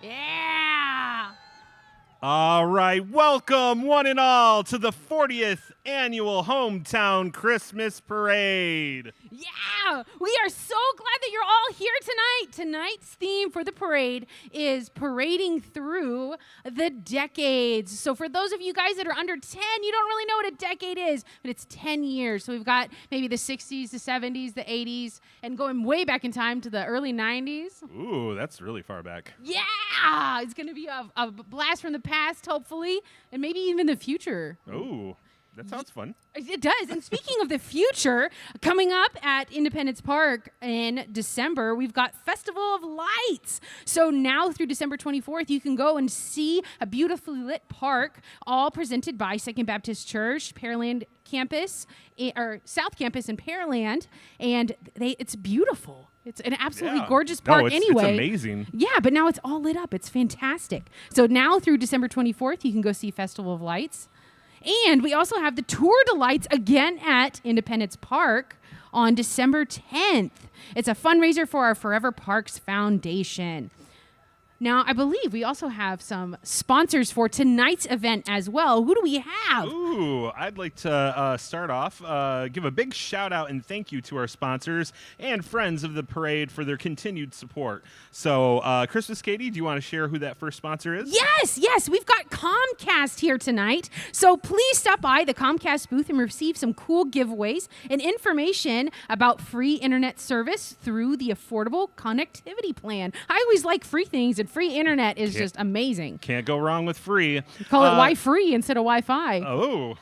Yeah! All right, welcome one and all to the 40th annual Hometown Christmas Parade. Yeah! We are so glad that you're all here tonight. Tonight's theme for the parade is parading through the decades. So for those of you guys that are under 10, you don't really know what a decade is, but it's 10 years. So we've got maybe the 60s, the 70s, the 80s, and going way back in time to the early 90s. Ooh, that's really far back. Yeah! It's going to be a blast from the past, hopefully, and maybe even the future. Ooh, that sounds fun. It does. And speaking of the future, coming up at Independence Park in December, we've got Festival of Lights. So now through December 24th, you can go and see a beautifully lit park, all presented by Second Baptist Church, Pearland Campus, or South Campus in Pearland, and it's beautiful. It's an absolutely gorgeous park anyway. It's amazing. Yeah, but now it's all lit up. It's fantastic. So now through December 24th, you can go see Festival of Lights. And we also have the Tour de Lights again at Independence Park on December 10th. It's a fundraiser for our Forever Parks Foundation. Now, I believe we also have some sponsors for tonight's event as well. Who do we have? Ooh, I'd like to start off, give a big shout out and thank you to our sponsors and friends of the parade for their continued support. So, Christmas Katie, do you want to share who that first sponsor is? Yes. We've got Comcast here tonight. So please stop by the Comcast booth and receive some cool giveaways and information about free internet service through the Affordable Connectivity Plan. I always like free things, and free internet is just amazing. Can't go wrong with free. Call it Wi-Free instead of Wi-Fi. Oh.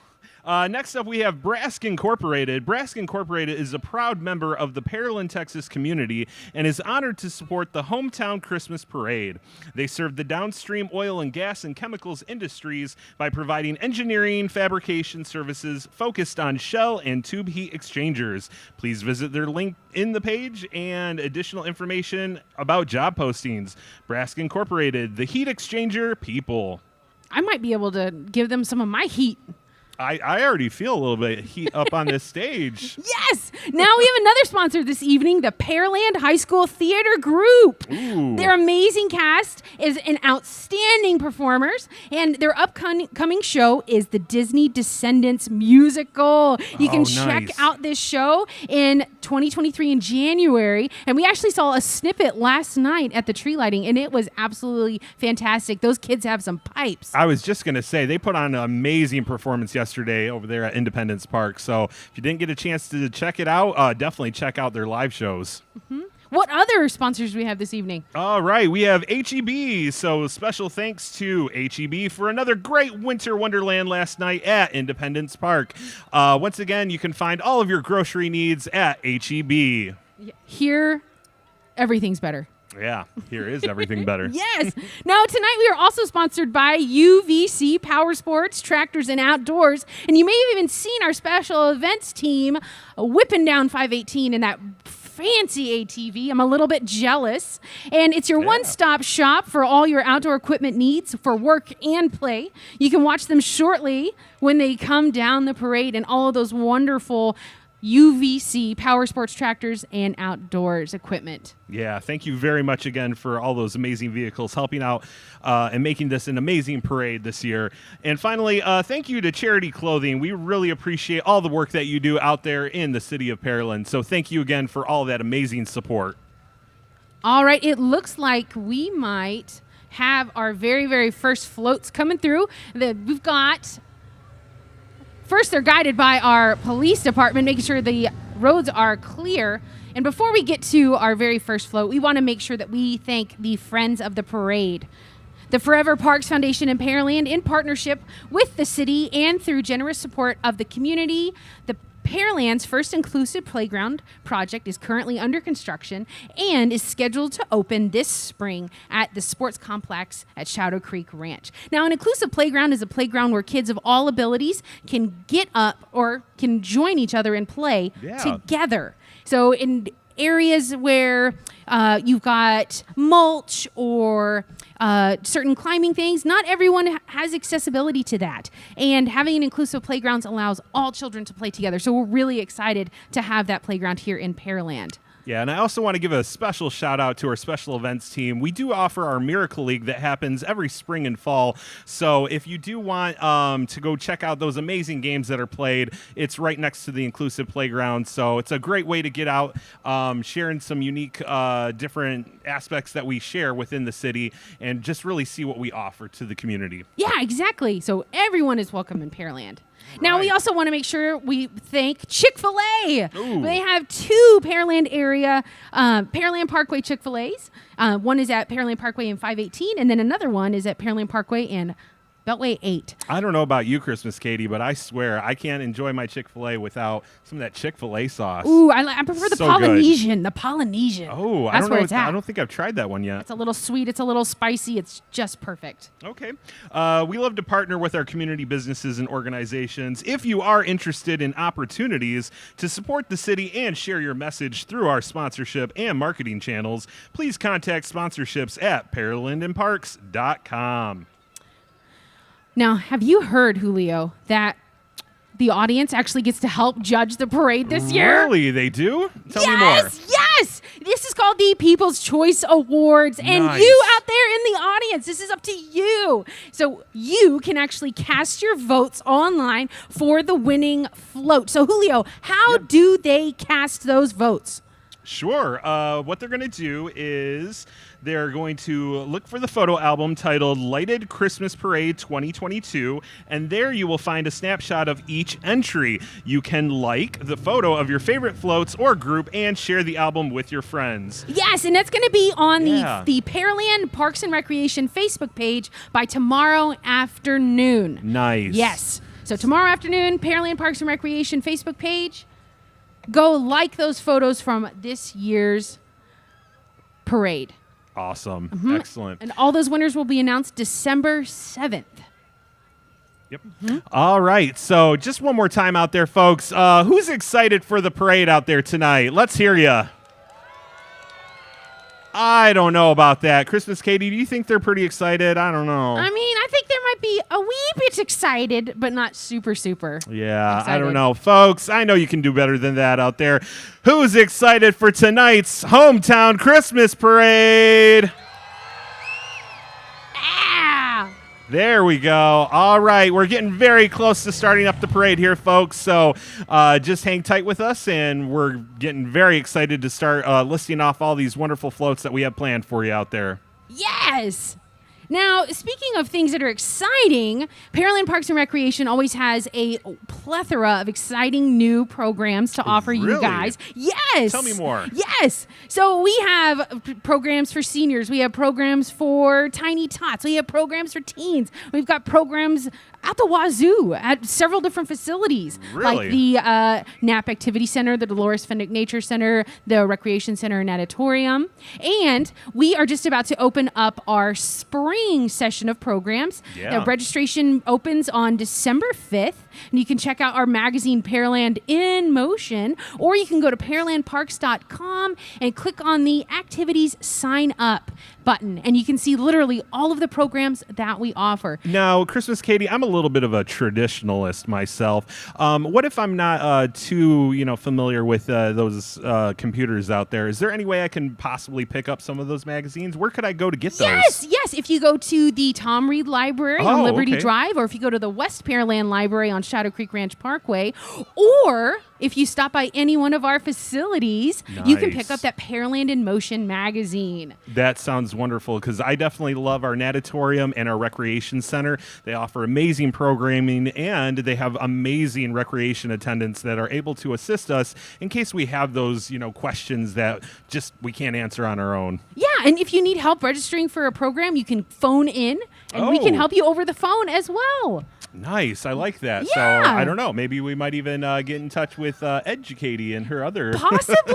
Next up, we have Brask Incorporated. Brask Incorporated is a proud member of the Pearland, Texas community and is honored to support the Hometown Christmas Parade. They serve the downstream oil and gas and chemicals industries by providing engineering, fabrication services focused on shell and tube heat exchangers. Please visit their link in the page and additional information about job postings. Brask Incorporated, the heat exchanger people. I might be able to give them some of my heat. I already feel a little bit heat up on this stage. Yes! Now we have another sponsor this evening, the Pearland High School Theater Group. Ooh. Their amazing cast is an outstanding performers, and their upcoming show is the Disney Descendants musical. You can check out this show in 2023 in January, and we actually saw a snippet last night at the tree lighting, and it was absolutely fantastic. Those kids have some pipes. I was just going to say, they put on an amazing performance yesterday over there at Independence Park. So if you didn't get a chance to check it out, definitely check out their live shows. Mm-hmm. What other sponsors do we have this evening? All right, we have HEB. So special thanks to HEB for another great winter wonderland last night at Independence Park. Once again, you can find all of your grocery needs at HEB. Here, everything's better. Yeah, here is everything better. Yes. Now, tonight we are also sponsored by UVC Power Sports, Tractors, and Outdoors. And you may have even seen our special events team whipping down 518 in that fancy ATV. I'm a little bit jealous. And it's your one-stop shop for all your outdoor equipment needs for work and play. You can watch them shortly when they come down the parade and all of those wonderful UVC Power Sports Tractors and Outdoors equipment. Yeah, thank you very much again for all those amazing vehicles helping out and making this an amazing parade this year. And finally, thank you to Charity Clothing. We really appreciate all the work that you do out there in the city of Pearland. So thank you again for all that amazing support. All right, it looks like we might have our very, very first floats coming through. We've got... First, they're guided by our police department, making sure the roads are clear. And before we get to our very first float, we want to make sure that we thank the Friends of the Parade. The Forever Parks Foundation in Pearland, in partnership with the city and through generous support of the community, the Pearland's first inclusive playground project is currently under construction and is scheduled to open this spring at the sports complex at Shadow Creek Ranch. Now, an inclusive playground is a playground where kids of all abilities can get up or can join each other and play together. So in areas where you've got mulch or certain climbing things, not everyone has accessibility to that. And having an inclusive playgrounds allows all children to play together. So we're really excited to have that playground here in Pearland. Yeah, and I also want to give a special shout out to our special events team. We do offer our Miracle League that happens every spring and fall. So if you do want to go check out those amazing games that are played, it's right next to the inclusive playground. So it's a great way to get out, sharing some unique different aspects that we share within the city and just really see what we offer to the community. Yeah, exactly. So everyone is welcome in Pearland. Now, we also want to make sure we thank Chick-fil-A. Ooh. They have 2 Pearland area, Pearland Parkway Chick-fil-A's. One is at Pearland Parkway in 518, and then another one is at Pearland Parkway in Beltway 8. I don't know about you, Christmas Katie, but I swear I can't enjoy my Chick-fil-A without some of that Chick-fil-A sauce. Ooh, I prefer the So Polynesian. The Polynesian. Oh, That's where it's at. I don't think I've tried that one yet. It's a little sweet. It's a little spicy. It's just perfect. Okay. We love to partner with our community businesses and organizations. If you are interested in opportunities to support the city and share your message through our sponsorship and marketing channels, please contact sponsorships at pearlandandparks.com. Now, have you heard, Julio, that the audience actually gets to help judge the parade this year? Really? They do? Tell me more. Yes! This is called the People's Choice Awards. And Nice. you out there in the audience, this is up to you. So you can actually cast your votes online for the winning float. So, Julio, how do they cast those votes? Sure. What they're going to do is they're going to look for the photo album titled Lighted Christmas Parade 2022, and there you will find a snapshot of each entry. You can like the photo of your favorite floats or group and share the album with your friends. Yes, and that's going to be on Yeah. the Pearland Parks and Recreation Facebook page by tomorrow afternoon. Nice. Yes. So tomorrow afternoon, Pearland Parks and Recreation Facebook page. Go like those photos from this year's parade. Awesome. Excellent. And all those winners will be announced December 7th. Yep. All right. So just one more time out there, folks. Who's excited for the parade out there tonight? Let's hear ya. I don't know about that. Christmas Katie, do you think they're pretty excited? I don't know. I mean, I think there might be a wee bit excited, but not super. Yeah, I excited. don't know. Folks, I know you can do better than that out there. Who's excited for tonight's hometown Christmas parade? Ah! There we go. All right, we're getting very close to starting up the parade here, folks. So just hang tight with us, and we're getting very excited to start listing off all these wonderful floats that we have planned for you out there. Yes! Now, speaking of things that are exciting, Pearland Parks and Recreation always has a plethora of exciting new programs to offer you Really? guys. Yes! Tell me more. Yes! So we have programs for seniors. We have programs for tiny tots. We have programs for teens. We've got programs at the wazoo at several different facilities. Really? Like the Knapp Activity Center, the Dolores Fennick Nature Center, the Recreation Center and Natatorium. And we are just about to open up our spring session of programs. Yeah. The registration opens on December 5th. And you can check out our magazine, Pearland in Motion, or you can go to pearlandparks.com and click on the Activities Sign Up button. And you can see literally all of the programs that we offer. Now, Christmas Katie, I'm a little bit of a traditionalist myself. What if I'm not too, familiar with those computers out there? Is there any way I can possibly pick up some of those magazines? Where could I go to get those? Yes. If you go to the Tom Reed Library on Liberty okay. Drive, or if you go to the West Pearland Library on Shadow Creek Ranch Parkway, or if you stop by any one of our facilities, you can pick Nice. up that Pearland in Motion magazine. That sounds wonderful, because I definitely love our natatorium and our recreation center. They offer amazing programming, and they have amazing recreation attendants that are able to assist us in case we have those, questions that just we can't answer on our own. Yeah, and if you need help registering for a program, you can phone in, and we can Oh. help you over the phone as well. Nice. I like that. Yeah. So, I don't know. Maybe we might even get in touch with Katie and her other... Possibly,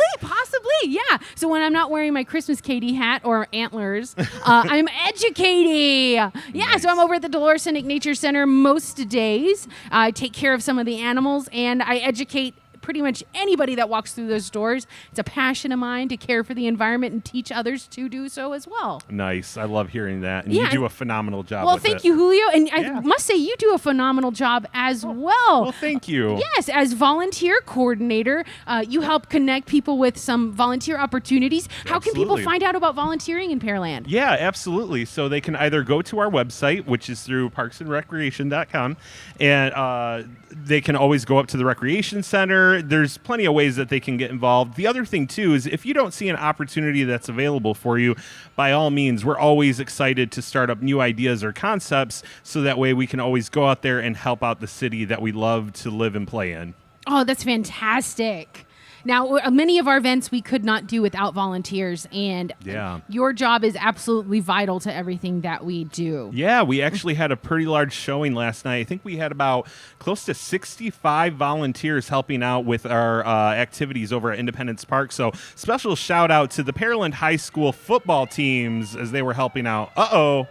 yeah. So when I'm not wearing my Christmas Katie hat or antlers, I'm educating. Yeah, Nice. so I'm over at the Dolores Fennick Nature Center most days. I take care of some of the animals, and I educate pretty much anybody that walks through those doors. It's a passion of mine to care for the environment and teach others to do so as well. Nice. I love hearing that. And Yeah, you do a phenomenal job Well, with thank it. you, Julio. And Yeah. I must say, you do a phenomenal job as well. Well, thank you. Yes, as volunteer coordinator, you help connect people with some volunteer opportunities. How can people Absolutely. find out about volunteering in Pearland? Yeah, absolutely. So they can either go to our website, which is through parksandrecreation.com, and they can always go up to the recreation center. There's plenty of ways that they can get involved. The other thing, too, is if you don't see an opportunity that's available for you, by all means, we're always excited to start up new ideas or concepts so that way we can always go out there and help out the city that we love to live and play in. Oh, that's fantastic. Now, many of our events we could not do without volunteers, and Yeah. your job is absolutely vital to everything that we do. Yeah, we actually had a pretty large showing last night. I think we had about close to 65 volunteers helping out with our activities over at Independence Park. So special shout out to the Pearland High School football teams as they were helping out. Are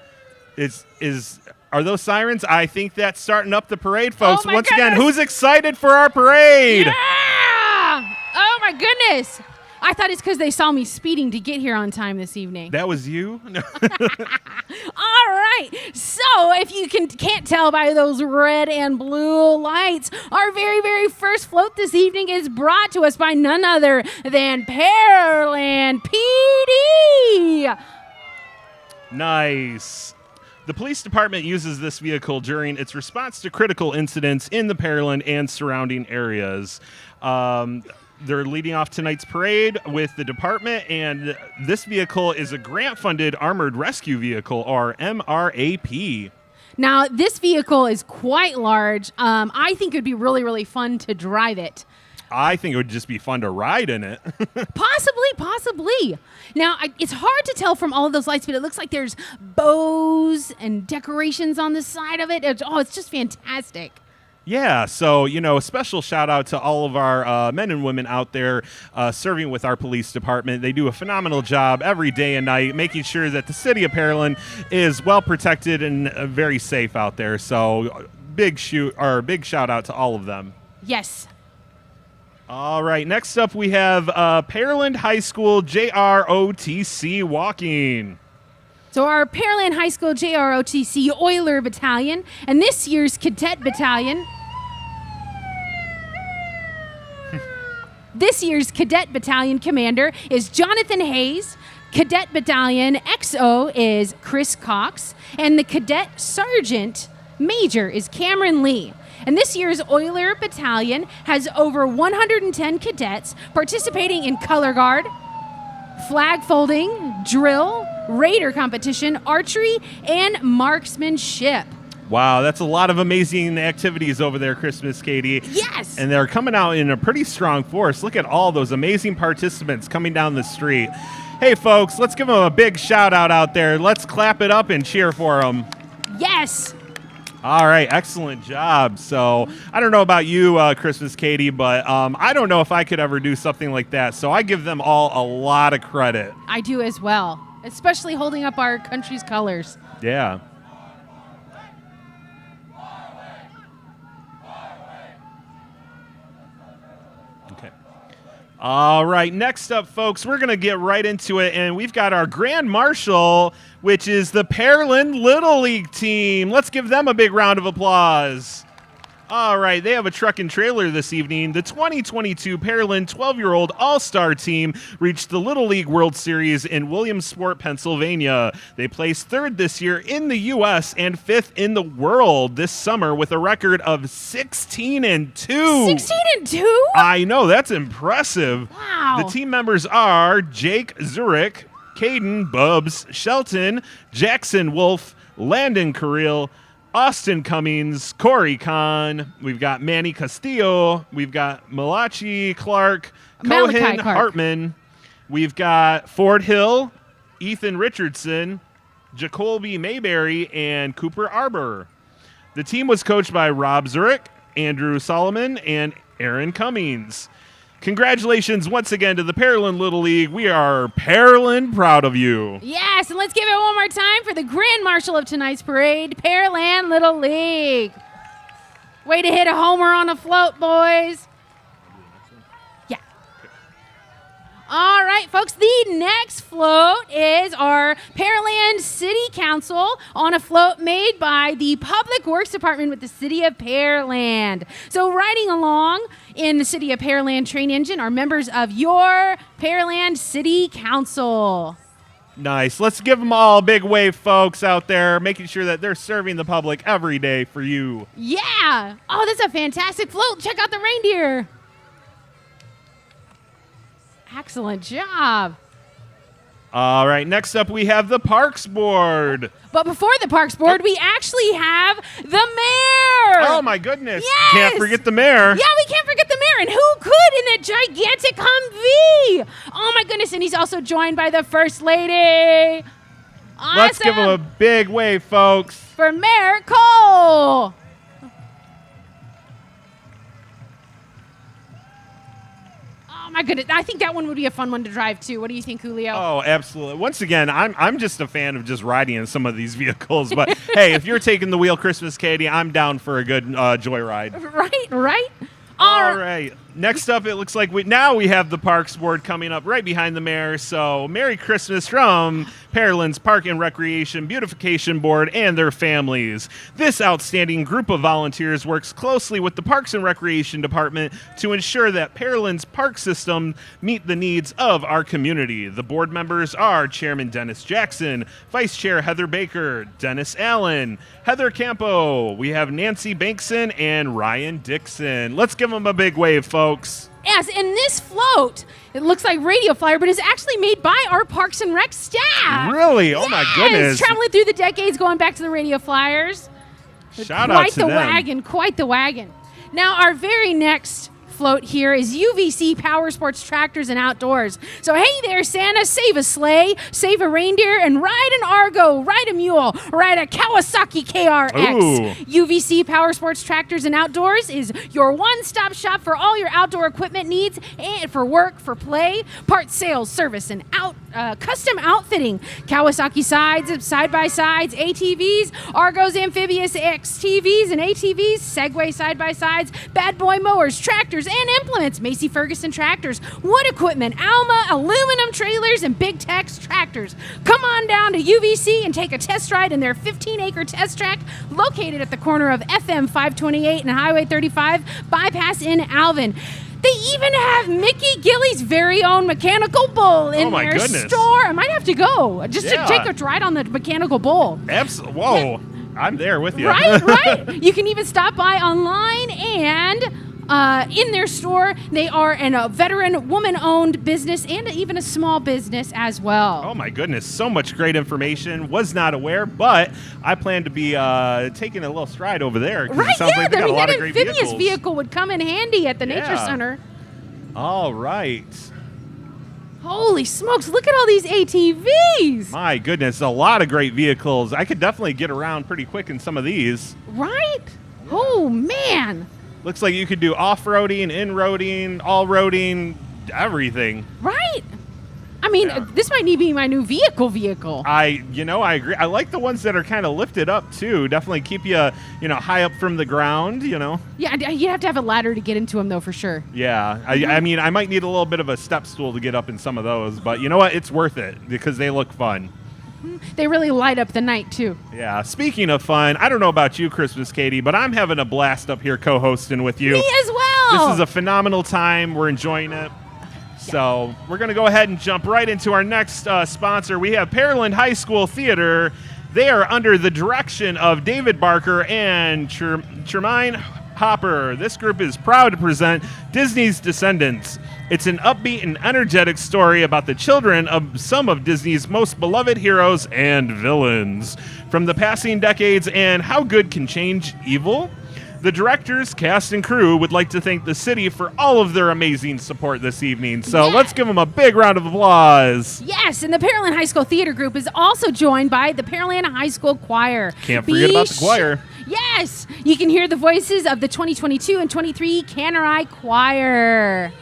those sirens? I think that's starting up the parade, folks. Oh my Once again, goodness. who's excited for our parade? Yeah! Oh my goodness! I thought it's because they saw me speeding to get here on time this evening. That was you? All right. So, if you can't tell by those red and blue lights, our very, very first float this evening is brought to us by none other than Pearland PD. Nice. The police department uses this vehicle during its response to critical incidents in the Pearland and surrounding areas. They're leading off tonight's parade with the department, and this vehicle is a grant-funded armored rescue vehicle, or MRAP. Now, this vehicle is quite large. I think it would be really, really fun to drive it. I think it would just be fun to ride in it. Possibly. Now, it's hard to tell from all of those lights, but it looks like there's bows and decorations on the side of it. It's just fantastic. Yeah, so, a special shout out to all of our men and women out there serving with our police department. They do a phenomenal job every day and night, making sure that the city of Pearland is well protected and very safe out there. So, big shout out to all of them. Yes. All right, next up we have Pearland High School JROTC walking. So our Pearland High School JROTC Oiler Battalion and this year's Cadet Battalion. This year's Cadet Battalion commander is Jonathan Hayes. Cadet Battalion XO is Chris Cox. And the Cadet Sergeant Major is Cameron Lee. And this year's Oiler Battalion has over 110 cadets participating in color guard, flag folding, drill, raider competition, archery, and marksmanship. Wow, that's a lot of amazing activities over there, Christmas, Katie. Yes! And they're coming out in a pretty strong force. Look at all those amazing participants coming down the street. Hey, folks, let's give them a big shout out there. Let's clap it up and cheer for them. Yes! All right, excellent job. So I don't know about you, Christmas Katie, but I don't know if I could ever do something like that. So I give them all a lot of credit. I do as well, especially holding up our country's colors. Yeah. Okay. All right, next up, folks, we're going to get right into it, and we've got our Grand Marshal, which is the Pearland Little League team. Let's give them a big round of applause. All right, they have a truck and trailer this evening. The 2022 Pearland 12-year-old All-Star team reached the Little League World Series in Williamsport, Pennsylvania. They placed third this year in the U.S. and fifth in the world this summer with a record of 16-2. 16-2? I know, that's impressive. Wow. The team members are Jake Zurich, Caden Bubs, Shelton, Jackson Wolf, Landon Carril, Austin Cummings, Corey Kahn. We've got Manny Castillo. We've got Malachi Clark, Cohen Hartman. We've got Ford Hill, Ethan Richardson, Jacoby Mayberry, and Cooper Arbor. The team was coached by Rob Zurich, Andrew Solomon, and Aaron Cummings. Congratulations once again to the Pearland Little League. We are Pearland proud of you. Yes, and let's give it one more time for the Grand Marshal of tonight's parade, Pearland Little League. Way to hit a homer on a float, boys. right, folks, the next float is our Pearland City Council on a float made by the Public Works Department with the City of Pearland. So riding along in the City of Pearland train engine are members of your Pearland City Council. Nice. Let's give them all a big wave, folks out there, making sure that they're serving the public every day for you. Yeah. Oh, that's a fantastic float. Check out the reindeer. Excellent job. All right, next up we have the Parks Board. But before the Parks Board, we actually have the mayor. Oh, my goodness. Yes. Can't forget the mayor. Yeah, we can't forget the mayor. And who could in that gigantic Humvee? Oh, my goodness. And he's also joined by the First Lady. Awesome. Let's give him a big wave, folks. For Mayor Cole. Oh, my goodness. I think that one would be a fun one to drive, too. What do you think, Julio? Oh, absolutely. Once again, I'm just a fan of just riding in some of these vehicles. But, hey, if you're taking the wheel, Christmas, Katie, I'm down for a good joyride. Right. All right. Next up, it looks like we have the Parks Board coming up right behind the mayor. So, Merry Christmas from Pearland's Park and Recreation Beautification Board and their families. This outstanding group of volunteers works closely with the Parks and Recreation Department to ensure that Pearland's park system meet the needs of our community. The board members are Chairman Dennis Jackson, Vice Chair Heather Baker, Dennis Allen, Heather Campo. We have Nancy Bankson and Ryan Dixon. Let's give them a big wave, folks. Yes, and this float, it looks like Radio Flyer, but is actually made by our Parks and Rec staff. Really? Oh, my goodness. Traveling through the decades, going back to the Radio Flyers. Shout out to them. Quite the wagon. Now, our very next float here is UVC Power Sports Tractors and Outdoors. So, hey there, Santa, save a sleigh, save a reindeer, and ride an Argo, ride a mule, ride a Kawasaki KRX. Ooh. UVC Power Sports Tractors and Outdoors is your one-stop shop for all your outdoor equipment needs and for work, for play, parts sales, service, and custom outfitting. Kawasaki sides, side-by-sides, ATVs, Argos amphibious XTVs and ATVs, Segway side-by-sides, bad boy mowers, tractors, and implements, Macy Ferguson tractors, wood equipment, Alma aluminum trailers, and Big Tex tractors. Come on down to UVC and take a test ride in their 15-acre test track located at the corner of FM 528 and Highway 35 bypass in Alvin. They even have Mickey Gilly's very own mechanical bull in their store. I might have to go just to take a ride on the mechanical bull. Absolutely. Whoa. Yeah. I'm there with you. Right. You can even stop by online and in their store. They are a veteran, woman-owned business and even a small business as well. Oh, my goodness. So much great information. Was not aware, but I plan to be taking a little stride over there. Right, it sounds like they got a lot of great vehicles. That amphibious vehicle would come in handy at the Nature Center. All right. Holy smokes, look at all these ATVs. My goodness, a lot of great vehicles. I could definitely get around pretty quick in some of these. Right? Oh, man. Looks like you could do off-roading, in-roading, all-roading, everything. Right. I mean, this might need to be my new vehicle. I agree. I like the ones that are kind of lifted up, too. Definitely keep you, high up from the ground, Yeah, you have to have a ladder to get into them, though, for sure. Yeah. I mean, I might need a little bit of a step stool to get up in some of those, but you know what? It's worth it because they look fun. They really light up the night, too. Yeah. Speaking of fun, I don't know about you, Christmas Katie, but I'm having a blast up here co-hosting with you. Me as well. This is a phenomenal time. We're enjoying it. So we're going to go ahead and jump right into our next sponsor. We have Pearland High School Theater. They are under the direction of David Barker and Tremaine Hopper. This group is proud to present Disney's Descendants. It's an upbeat and energetic story about the children of some of Disney's most beloved heroes and villains. From the passing decades and how good can change evil? The directors, cast, and crew would like to thank the city for all of their amazing support this evening. So let's give them a big round of applause. Yes, and the Pearland High School Theater Group is also joined by the Pearland High School Choir. Can't forget about the choir. Yes, you can hear the voices of the 2022 and 23 Cannerai Choir.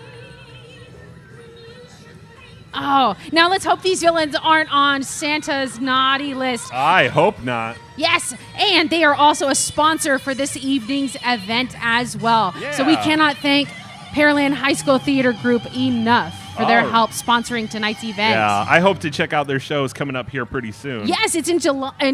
Oh, now let's hope these villains aren't on Santa's naughty list. I hope not. Yes, and they are also a sponsor for this evening's event as well. Yeah. So we cannot thank Pearland High School Theater Group enough. for their help sponsoring tonight's event. Yeah, I hope to check out their shows coming up here pretty soon. Yes, it's in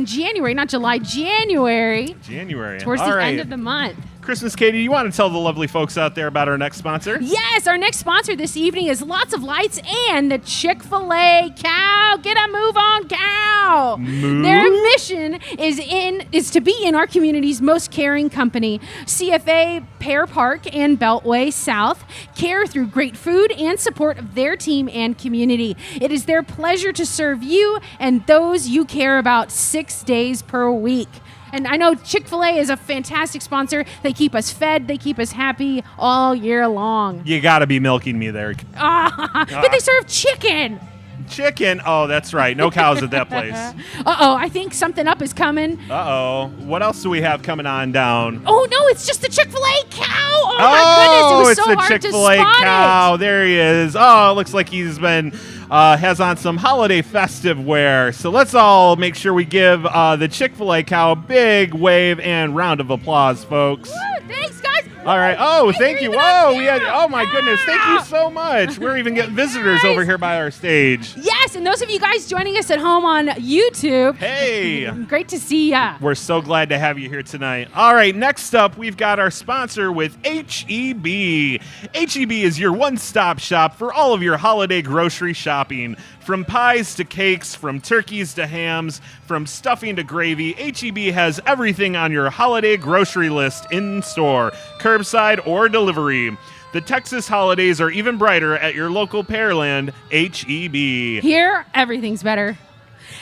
January, not July, January. January. Towards the end of the month. Christmas, Katie, you want to tell the lovely folks out there about our next sponsor? Yes, our next sponsor this evening is Lots of Lights and the Chick-fil-A Cow. Get a move on, cow. Moo? Their mission is to be in our community's most caring company. CFA, Pear Park, and Beltway South care through great food and support of their team and community. It is their pleasure to serve you and those you care about 6 days per week. And I know Chick-fil-A is a fantastic sponsor. They keep us fed. They keep us happy all year long. You got to be milking me there. But they serve chicken. Chicken? Oh, that's right. No cows at that place. Uh-oh, I think something up is coming. Uh-oh. What else do we have coming on down? Oh, no, it's just the Chick-fil-A cow. Oh, my goodness. It was so hard to spot it's the Chick-fil-A cow. There he is. Oh, it looks like he's been... has on some holiday festive wear. So let's all make sure we give the Chick-fil-A cow a big wave and round of applause, folks. Woo, thanks, guys. All right. Oh, thank you. Whoa, oh my goodness. Thank you so much. We're even getting visitors over here by our stage. Yes, and those of you guys joining us at home on YouTube. Hey. Great to see ya. We're so glad to have you here tonight. All right, next up, we've got our sponsor with HEB. HEB is your one-stop shop for all of your holiday grocery shopping. From pies to cakes, from turkeys to hams, from stuffing to gravy, HEB has everything on your holiday grocery list in store, curbside or delivery. The Texas holidays are even brighter at your local Pearland HEB. Here, everything's better.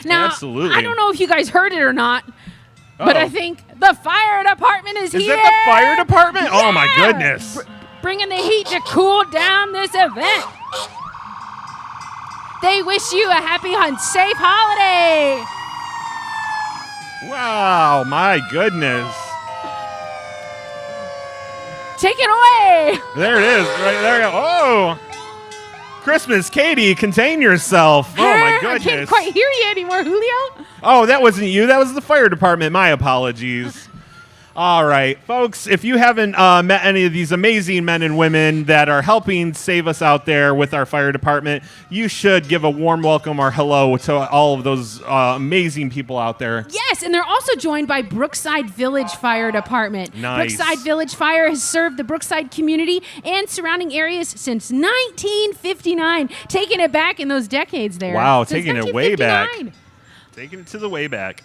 Now, absolutely. I don't know if you guys heard it or not, but I think the fire department is here. Is it the fire department? Yeah. Oh, my goodness. Bringing the heat to cool down this event. They wish you a happy and safe holiday. Wow, my goodness. Take it away. There it is. Right there. Oh. Christmas, Katie, contain yourself. Oh, my goodness. I can't quite hear you anymore, Julio. Oh, that wasn't you. That was the fire department. My apologies. All right, folks, if you haven't met any of these amazing men and women that are helping save us out there with our fire department, you should give a warm welcome or hello to all of those amazing people out there. Yes, and they're also joined by Brookside Village Fire Department. Nice. Brookside Village Fire has served the Brookside community and surrounding areas since 1959, taking it back in those decades there. Wow, since taking it way back. 1959. Taking it to the way back.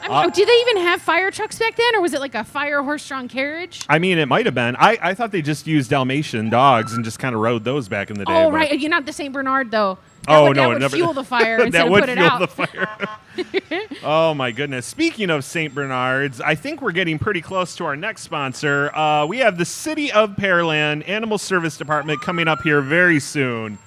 I mean, did they even have fire trucks back then, or was it like a fire horse-drawn carriage? I mean, it might have been. I thought they just used Dalmatian dogs and just kind of rode those back in the day. Oh, right. You're not the St. Bernard, though. That would fuel the fire instead of put it out. That would fuel the fire. Oh, my goodness. Speaking of St. Bernards, I think we're getting pretty close to our next sponsor. We have the City of Pearland Animal Service Department coming up here very soon.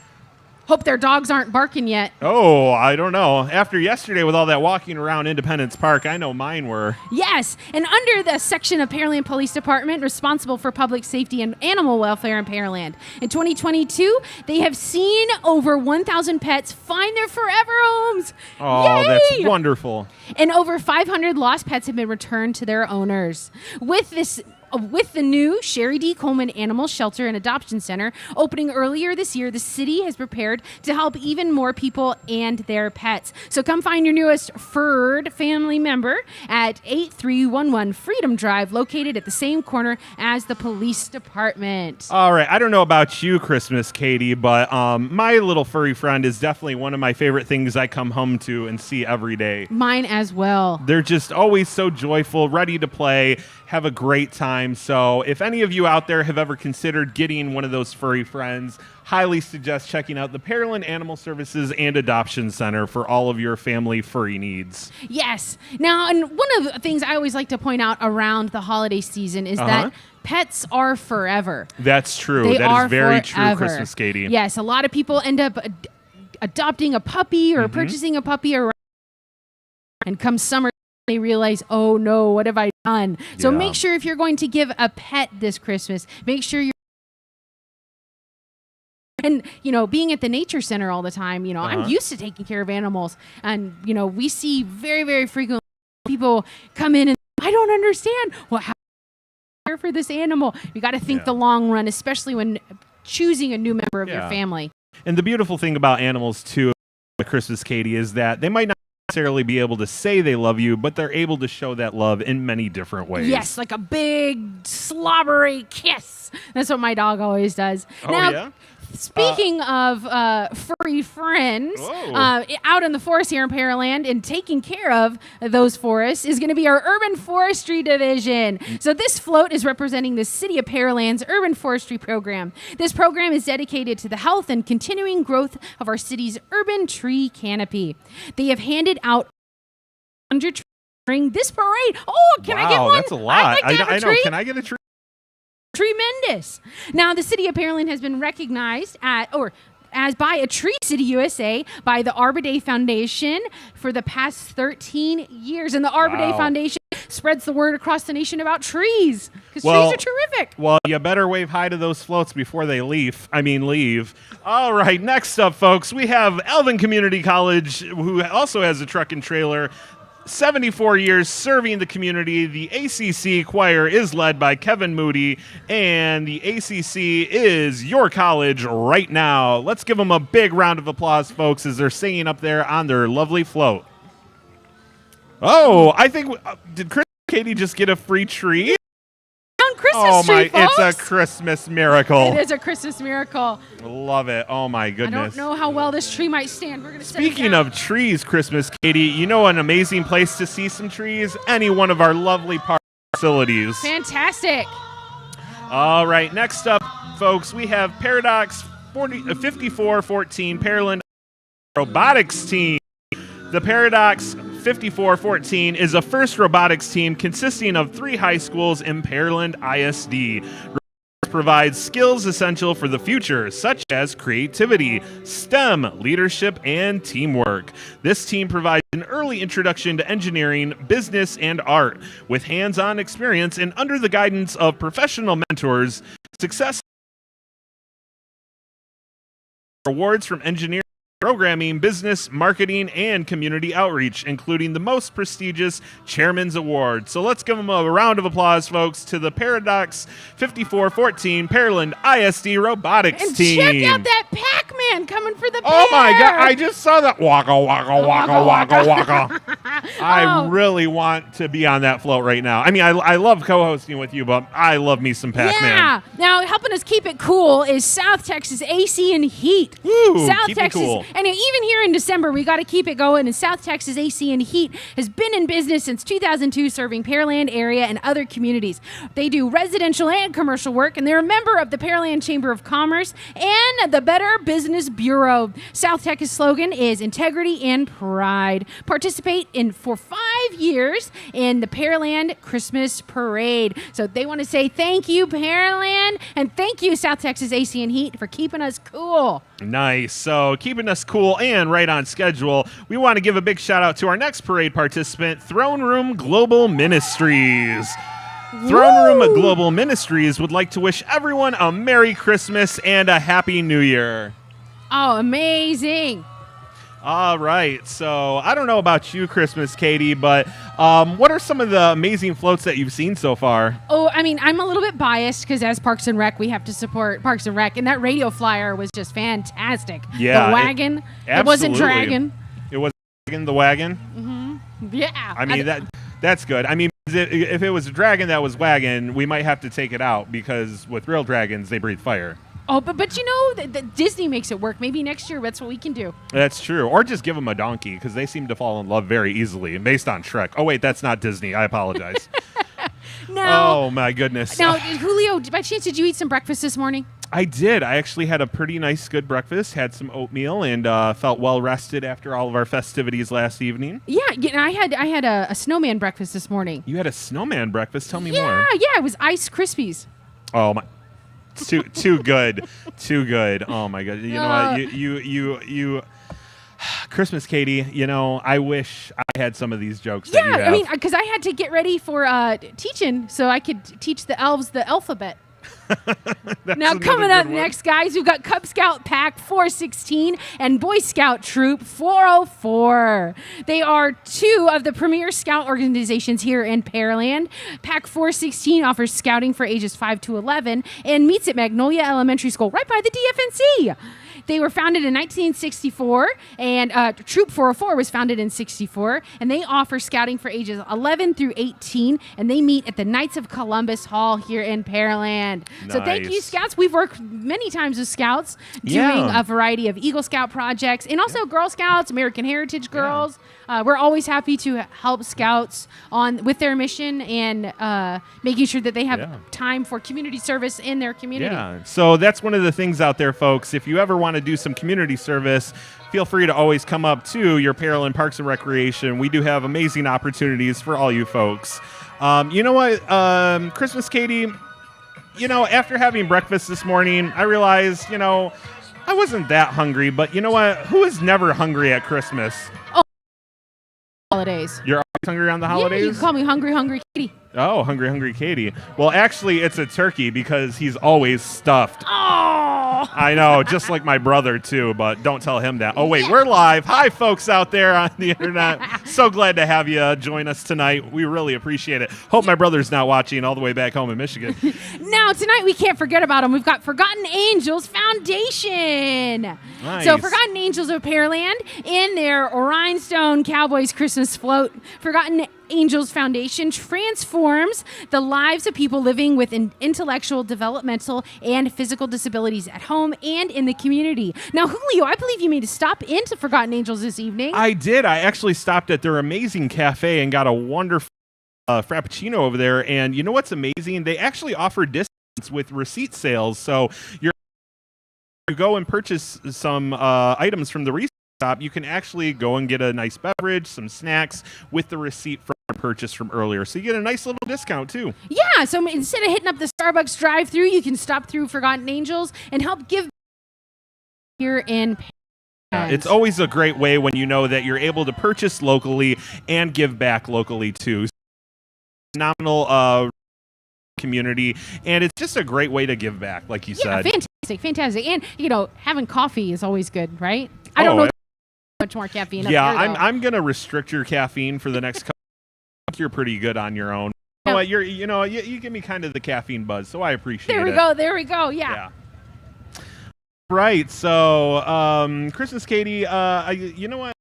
Hope their dogs aren't barking yet. Oh, I don't know. After yesterday with all that walking around Independence Park, I know mine were. Yes, and under the section of Pearland Police Department responsible for public safety and animal welfare in Pearland. In 2022, they have seen over 1,000 pets find their forever homes. Oh, Yay! That's wonderful. And over 500 lost pets have been returned to their owners. With the new Sherry D. Coleman Animal Shelter and Adoption Center opening earlier this year, the city has prepared to help even more people and their pets. So come find your newest furred family member at 8311 Freedom Drive, located at the same corner as the police department. All right. I don't know about you, Christmas, Katie, but my little furry friend is definitely one of my favorite things I come home to and see every day. Mine as well. They're just always so joyful, ready to play, have a great time. So if any of you out there have ever considered getting one of those furry friends, highly suggest checking out the Pearland Animal Services and Adoption Center for all of your family furry needs. Yes. Now, and one of the things I always like to point out around the holiday season is that pets are forever. That's true. That is very true, Christmas, Katie. Yes, a lot of people end up adopting a puppy or purchasing a puppy, and come summer, they realize, oh no, what have I done? So make sure if you're going to give a pet this Christmas, make sure you're, and, being at the nature center all the time, I'm used to taking care of animals. And, we see very, very frequently people come in and I don't understand. Well, how do you care for this animal? You got to think the long run, especially when choosing a new member of your family. And the beautiful thing about animals, too, at Christmas, Katie, is that they might not necessarily be able to say they love you, but they're able to show that love in many different ways. Yes, like a big slobbery kiss. That's what my dog always does. Oh, now, yeah? Speaking of furry friends, out in the forest here in Pearland and taking care of those forests is going to be our Urban Forestry Division. So this float is representing the City of Pearland's Urban Forestry Program. This program is dedicated to the health and continuing growth of our city's urban tree canopy. They have handed out 100 trees during this parade. Oh, can I get one? Wow, that's a lot. I'd like to have a tree. Can I get a tree? Tremendous. Now, the City of Pearland has been recognized as by a Tree City USA by the Arbor Day Foundation for the past 13 years. And the Arbor Day Foundation spreads the word across the nation about trees because trees are terrific. Well, you better wave hi to those floats before they leave. All right, next up, folks, we have Elvin Community College, who also has a truck and trailer. 74 years serving the community. The ACC choir is led by Kevin Moody, and the ACC is your college right now. Let's give them a big round of applause, folks, as they're singing up there on their lovely float. Oh, I think, did Chris and Katie just get a free tree? Christmas tree, folks. It's a Christmas miracle. It is a Christmas miracle. Love it. Oh, my goodness. I don't know how well this tree might stand. We're going to Speaking of trees, Christmas, Katie, you know an amazing place to see some trees? Any one of our lovely park facilities. Fantastic. All right, next up, folks, we have Paradox 5414 Pearland Robotics Team. The Paradox 5414 is a FIRST robotics team consisting of 3 high schools in Pearland ISD. Robotics provides skills essential for the future, such as creativity, STEM, leadership, and teamwork. This team provides an early introduction to engineering, business, and art. With hands-on experience and under the guidance of professional mentors, success awards from engineering, programming, business, marketing, and community outreach, including the most prestigious Chairman's Award. So let's give them a round of applause, folks, to the Paradox 5414 Pearland ISD Robotics Team. And check out that Pac-Man coming for the bear. Oh, my God. I just saw that. Waka, waka, waka, waka, waka. I really want to be on that float right now. I mean, I love co-hosting with you, but I love me some Pac-Man. Yeah. Now, helping us keep it cool is South Texas AC and Heat. Woo, South keep Texas. it cool. And even here in December, we got to keep it going. And South Texas AC and Heat has been in business since 2002, serving Pearland area and other communities. They do residential and commercial work, and they're a member of the Pearland Chamber of Commerce and the Better Business Bureau. South Texas slogan is integrity and pride. Participate for 5 years in the Pearland Christmas Parade. So they want to say thank you, Pearland, and thank you, South Texas AC and Heat, for keeping us cool. Nice. So keeping us cool and right on schedule, we want to give a big shout out to our next parade participant, Throne Room Global Ministries. Throne Room Global Ministries would like to wish everyone a Merry Christmas and a Happy New Year. Oh, amazing. All right. So I don't know about you, Christmas, Katie, but what are some of the amazing floats that you've seen so far? Oh, I mean, I'm a little bit biased because as Parks and Rec, we have to support Parks and Rec, and that radio flyer was just fantastic. Yeah. The wagon. It wasn't dragon. It wasn't dragon, the wagon? Mm-hmm. Yeah. I mean, that's good. I mean, if it was a dragon that was wagon, we might have to take it out because with real dragons, they breathe fire. Oh, but you know, Disney makes it work. Maybe next year that's what we can do. That's true. Or just give them a donkey because they seem to fall in love very easily based on Shrek. Oh, wait, that's not Disney. I apologize. Oh, my goodness. Now, Julio, by chance, did you eat some breakfast this morning? I did. I actually had a pretty nice, good breakfast, had some oatmeal, and felt well rested after all of our festivities last evening. Yeah, I had a snowman breakfast this morning. You had a snowman breakfast? Tell me more. Yeah, it was Ice Krispies. Oh, my. Too good. Too good. Oh, my God. You know what? You Christmas, Katie, you know, I wish I had some of these jokes that you have. I mean, because I had to get ready for teaching so I could teach the elves the alphabet. Now, coming up next, guys, we've got Cub Scout Pack 416 and Boy Scout Troop 404. They are 2 of the premier scout organizations here in Pearland. Pack 416 offers scouting for ages 5 to 11 and meets at Magnolia Elementary School right by the DFNC. They were founded in 1964, and Troop 404 was founded in 64, and they offer scouting for ages 11 through 18, and they meet at the Knights of Columbus Hall here in Pearland. Nice. So thank you, Scouts. We've worked many times with Scouts doing a variety of Eagle Scout projects, and also Girl Scouts, American Heritage Girls. We're always happy to help Scouts with their mission and making sure that they have time for community service in their community. Yeah, so that's one of the things out there, folks. If you ever want to do some community service, feel free to always come up to your Pearland Parks and Recreation. We do have amazing opportunities for all you folks. You know what, Christmas Katie, after having breakfast this morning, I realized, I wasn't that hungry, but you know what? Who is never hungry at Christmas? Holidays. You're always hungry on the holidays? Yeah, you can call me Hungry Katie. Oh, Hungry Katie. Well, actually, it's a turkey because he's always stuffed. Oh! I know, just like my brother, too, but don't tell him that. Oh, wait, we're live. Hi, folks out there on the internet. So glad to have you join us tonight. We really appreciate it. Hope my brother's not watching all the way back home in Michigan. Now, tonight, we can't forget about them. We've got Forgotten Angels Foundation. Nice. So, Forgotten Angels of Pearland in their Rhinestone Cowboys Christmas float. Forgotten Angels Foundation transforms the lives of people living with intellectual, developmental, and physical disabilities at home and in the community. Now, Julio, I believe you made a stop into Forgotten Angels this evening. I did. I actually stopped at their amazing cafe and got a wonderful Frappuccino over there. And you know what's amazing? They actually offer discounts with receipt sales. So you go and purchase some items from the receipt shop, you can actually go and get a nice beverage, some snacks with the receipt from your purchase from earlier. So you get a nice little discount too. Yeah, so instead of hitting up the Starbucks drive-thru, you can stop through Forgotten Angels and help give here in Paris. It's always a great way when you know that you're able to purchase locally and give back locally too. Phenomenal community, and it's just a great way to give back, like you said. Fantastic. And, having coffee is always good, right? I don't know much more caffeine. Yeah, up here, I'm gonna restrict your caffeine for the next couple. You're pretty good on your own. You know what? You give me kind of the caffeine buzz, so I appreciate it. There we go. Yeah. Right. So, Christmas Katie, you know what?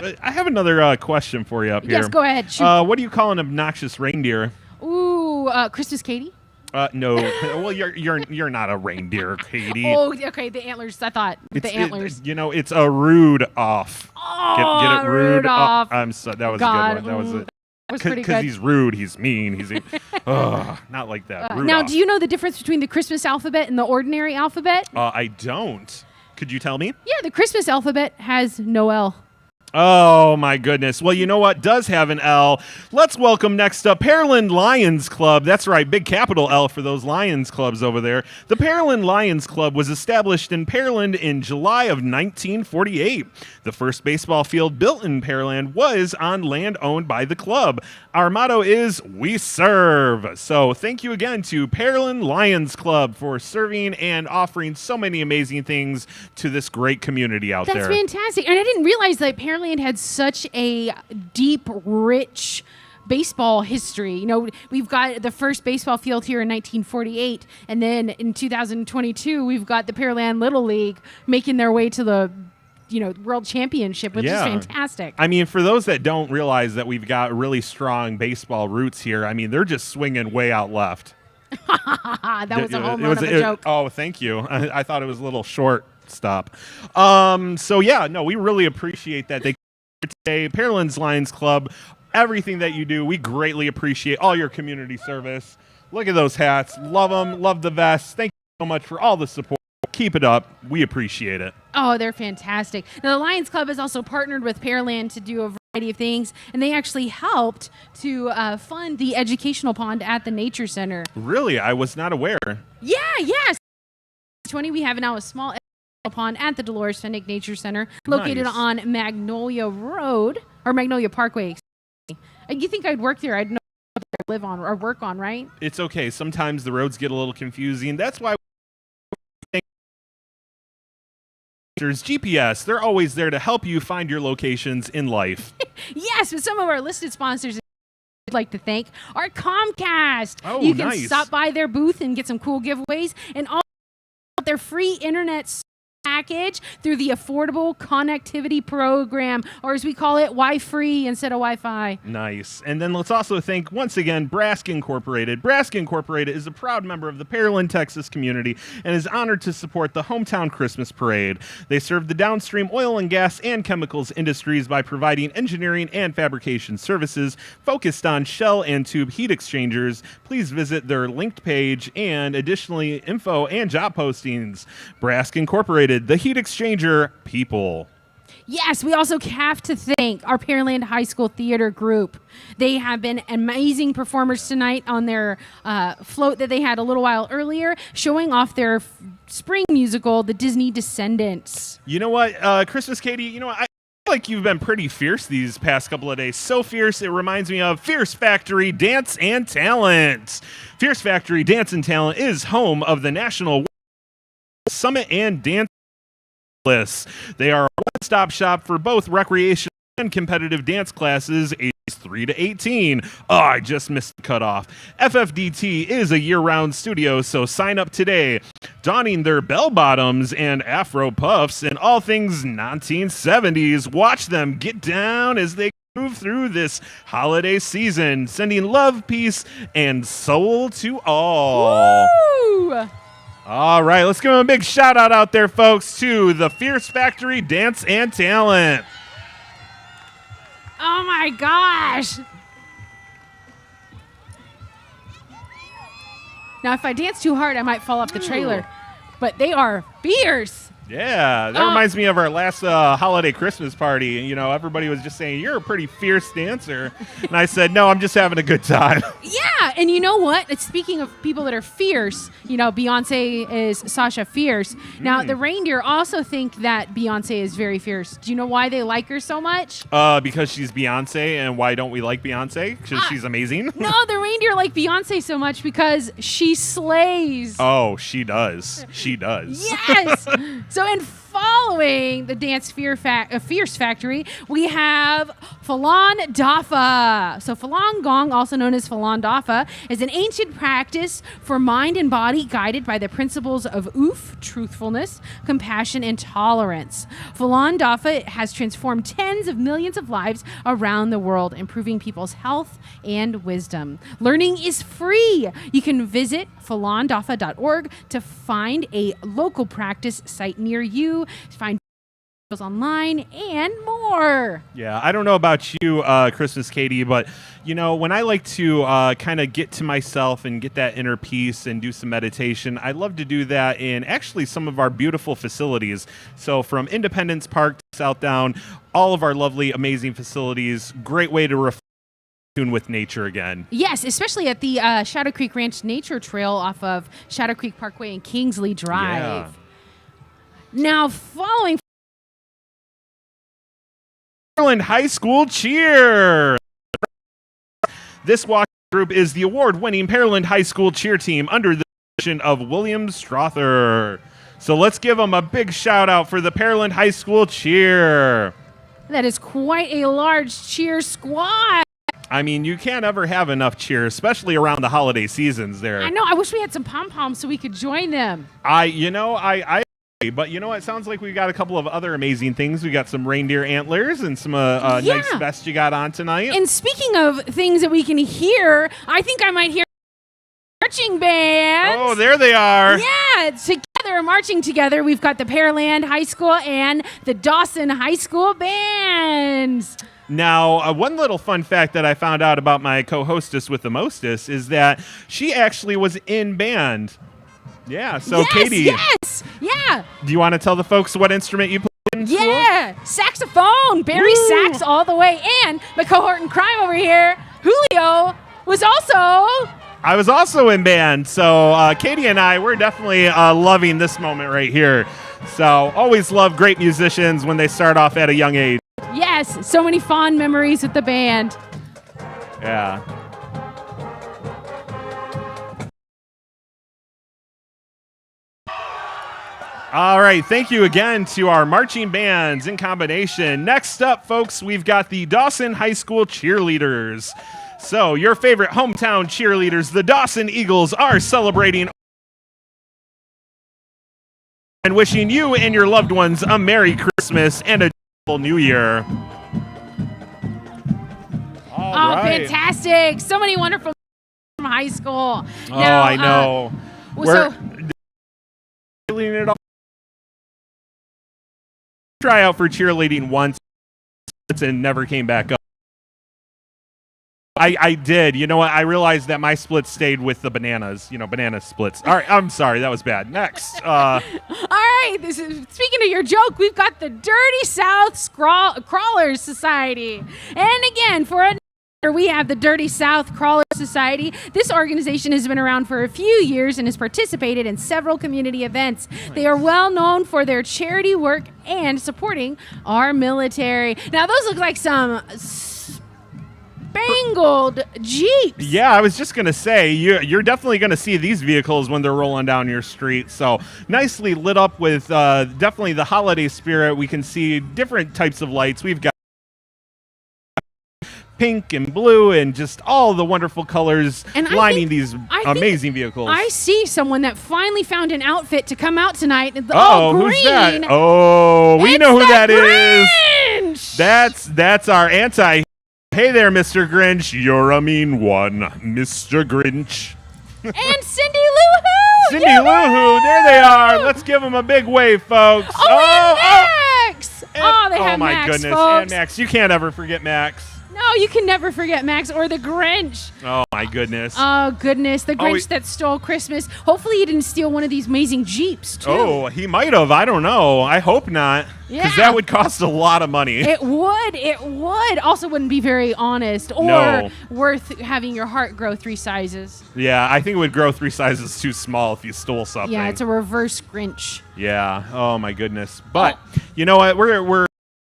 I have another question for you up here. Yes, go ahead. Shoot. What do you call an obnoxious reindeer? Ooh, Christmas Katie? No. Well, you're not a reindeer, Katie. Oh, okay. The antlers. I thought the antlers. It's a rude off. Oh, get it rude off. I'm so that was a good one. That was it. That was pretty good. Because he's rude, he's mean, not like that. Rude now, off. do you know the difference between the Christmas alphabet and the ordinary alphabet? I don't. Could you tell me? Yeah, the Christmas alphabet has no L. Oh, my goodness. Well, you know what does have an L? Let's welcome next up Pearland Lions Club. That's right, big capital L for those Lions clubs over there. The Pearland Lions Club was established in Pearland in July of 1948. The first baseball field built in Pearland was on land owned by the club. Our motto is, we serve. So thank you again to Pearland Lions Club for serving and offering so many amazing things to this great community out there. That's fantastic. And I didn't realize that Pearland had such a deep, rich baseball history. We've got the first baseball field here in 1948, and then in 2022, we've got the Pearland Little League making their way to the World Championship, which is fantastic. I mean, for those that don't realize that we've got really strong baseball roots here, I mean, they're just swinging way out left. That was a home run of a joke. Oh, thank you. I thought it was a little short. Stop. We really appreciate that. They today, Pearland's Lions Club, everything that you do, we greatly appreciate all your community service. Look at those hats. Love them. Love the vests. Thank you so much for all the support. Keep it up. We appreciate it. Oh, they're fantastic. Now, the Lions Club has also partnered with Pearland to do a variety of things, and they actually helped to fund the educational pond at the Nature Center. Really? I was not aware. Yes. 20, we have now a small pond at the Dolores Fennick Nature Center, located on Magnolia Road, or Magnolia Parkway. You think I'd work there? I'd know what to live on or work on, right? It's okay. Sometimes the roads get a little confusing. That's why there's GPS. They're always there to help you find your locations in life. Yes, but some of our listed sponsors I'd like to thank are Comcast. Oh, you can nice. stop by their booth and get some cool giveaways, and all their free internet package through the Affordable Connectivity Program, or as we call it, Wi-Free instead of Wi-Fi. Nice. And then let's also thank, once again, Brask Incorporated. Brask Incorporated is a proud member of the Pearland, Texas community and is honored to support the hometown Christmas parade. They serve the downstream oil and gas and chemicals industries by providing engineering and fabrication services focused on shell and tube heat exchangers. Please visit their linked page and additionally info and job postings. Brask Incorporated, the heat exchanger people. Yes, we also have to thank our Pearland High School Theater Group. They have been amazing performers tonight on their float that they had a little while earlier, showing off their spring musical, The Disney Descendants. You know what, Christmas Katie, I feel like you've been pretty fierce these past couple of days. So fierce, it reminds me of Fierce Factory Dance and Talent. Fierce Factory Dance and Talent is home of the National Summit and Dance. They are a one-stop shop for both recreational and competitive dance classes ages 3 to 18. Oh, I just missed the cutoff. FFDT is a year-round studio, so sign up today. Donning their bell-bottoms and afro puffs and all things 1970s. Watch them get down as they move through this holiday season, sending love, peace, and soul to all. Woo! All right, let's give them a big shout out there, folks, to the Fierce Factory Dance and Talent. Oh my gosh. Now, if I dance too hard, I might fall off the trailer, but they are fierce. Yeah, that reminds me of our last holiday Christmas party. Everybody was just saying, you're a pretty fierce dancer. And I said, no, I'm just having a good time. Yeah, and you know what? Speaking of people that are fierce, Beyonce is Sasha Fierce. Now, the reindeer also think that Beyonce is very fierce. Do you know why they like her so much? Because she's Beyonce, and why don't we like Beyonce? Because she's amazing? No, the reindeer like Beyonce so much because she slays. Oh, she does. She does. Yes! So in following the Dance Fierce Factory, we have Falun Dafa. So Falun Gong, also known as Falun Dafa, is an ancient practice for mind and body guided by the principles of truthfulness, compassion, and tolerance. Falun Dafa has transformed tens of millions of lives around the world, improving people's health and wisdom. Learning is free. You can visit falundafa.org to find a local practice site near you, find videos online, and more. Yeah, I don't know about you, Christmas Katie, but when I like to kind of get to myself and get that inner peace and do some meditation, I love to do that in actually some of our beautiful facilities. So from Independence Park to Southdown, all of our lovely, amazing facilities, great way to tune with nature again. Yes, especially at the Shadow Creek Ranch Nature Trail off of Shadow Creek Parkway and Kingsley Drive. Yeah. Now, following Pearland High School Cheer. This walk group is the award-winning Pearland High School Cheer team under the direction of William Strother. So let's give them a big shout out for the Pearland High School Cheer. That is quite a large cheer squad. I mean, you can't ever have enough cheer, especially around the holiday seasons there. I know. I wish we had some pom-poms so we could join them. I agree, but it sounds like we got a couple of other amazing things. We got some reindeer antlers and some nice vests you got on tonight. And speaking of things that we can hear, I think I might hear marching bands. Oh, there they are. Yeah, together, marching together. We've got the Pearland High School and the Dawson High School bands. Now, one little fun fact that I found out about my co-hostess with the mostess is that she actually was in band. Yeah, so yes, Katie. Yes, yeah. Do you want to tell the folks what instrument you played in school? Yeah, saxophone, Barry sax all the way. And my cohort in crime over here, Julio, was also... I was also in band, so Katie and I, we're definitely loving this moment right here. So always love great musicians when they start off at a young age. Yes, so many fond memories with the band. Yeah. All right, thank you again to our marching bands in combination. Next up, folks, we've got the Dawson High School cheerleaders. So your favorite hometown cheerleaders, the Dawson Eagles, are celebrating and wishing you and your loved ones a Merry Christmas and a joyful New Year. All right. Fantastic. So many wonderful from high school. Oh, now, I know. We're it all. Try out for cheerleading once and never came back up. I did. You know what? I realized that my splits stayed with the bananas. Banana splits. All right. I'm sorry. That was bad. Next. All right. Speaking of your joke, we've got the Dirty South Crawlers Society. And again, we have the Dirty South Crawlers Society. This organization has been around for a few years and has participated in several community events. Nice. They are well known for their charity work and supporting our military. Now, those look like some spangled Jeeps. Yeah, I was just going to say, you're definitely going to see these vehicles when they're rolling down your street. So nicely lit up with definitely the holiday spirit. We can see different types of lights. We've got pink and blue and just all the wonderful colors lining these amazing vehicles. I see someone that finally found an outfit to come out tonight. Green. Who's that? Oh, we know who that Grinch. is. That's our anti. Hey there, Mr. Grinch. You're a mean one, Mr. Grinch. And Cindy Lou Who. Cindy Lou Who. There they are. Let's give them a big wave, folks. And Max. They have oh my Max, goodness. folks. And Max. You can't ever forget Max. No, you can never forget Max or the Grinch. Oh, my goodness. Oh, goodness. The Grinch that stole Christmas. Hopefully he didn't steal one of these amazing Jeeps, too. Oh, he might have. I don't know. I hope not. Because that would cost a lot of money. It would. It would. Also wouldn't be very honest or worth having your heart grow 3 sizes. Yeah, I think it would grow 3 sizes too small if you stole something. Yeah, it's a reverse Grinch. Yeah. Oh, my goodness. But you know what? We're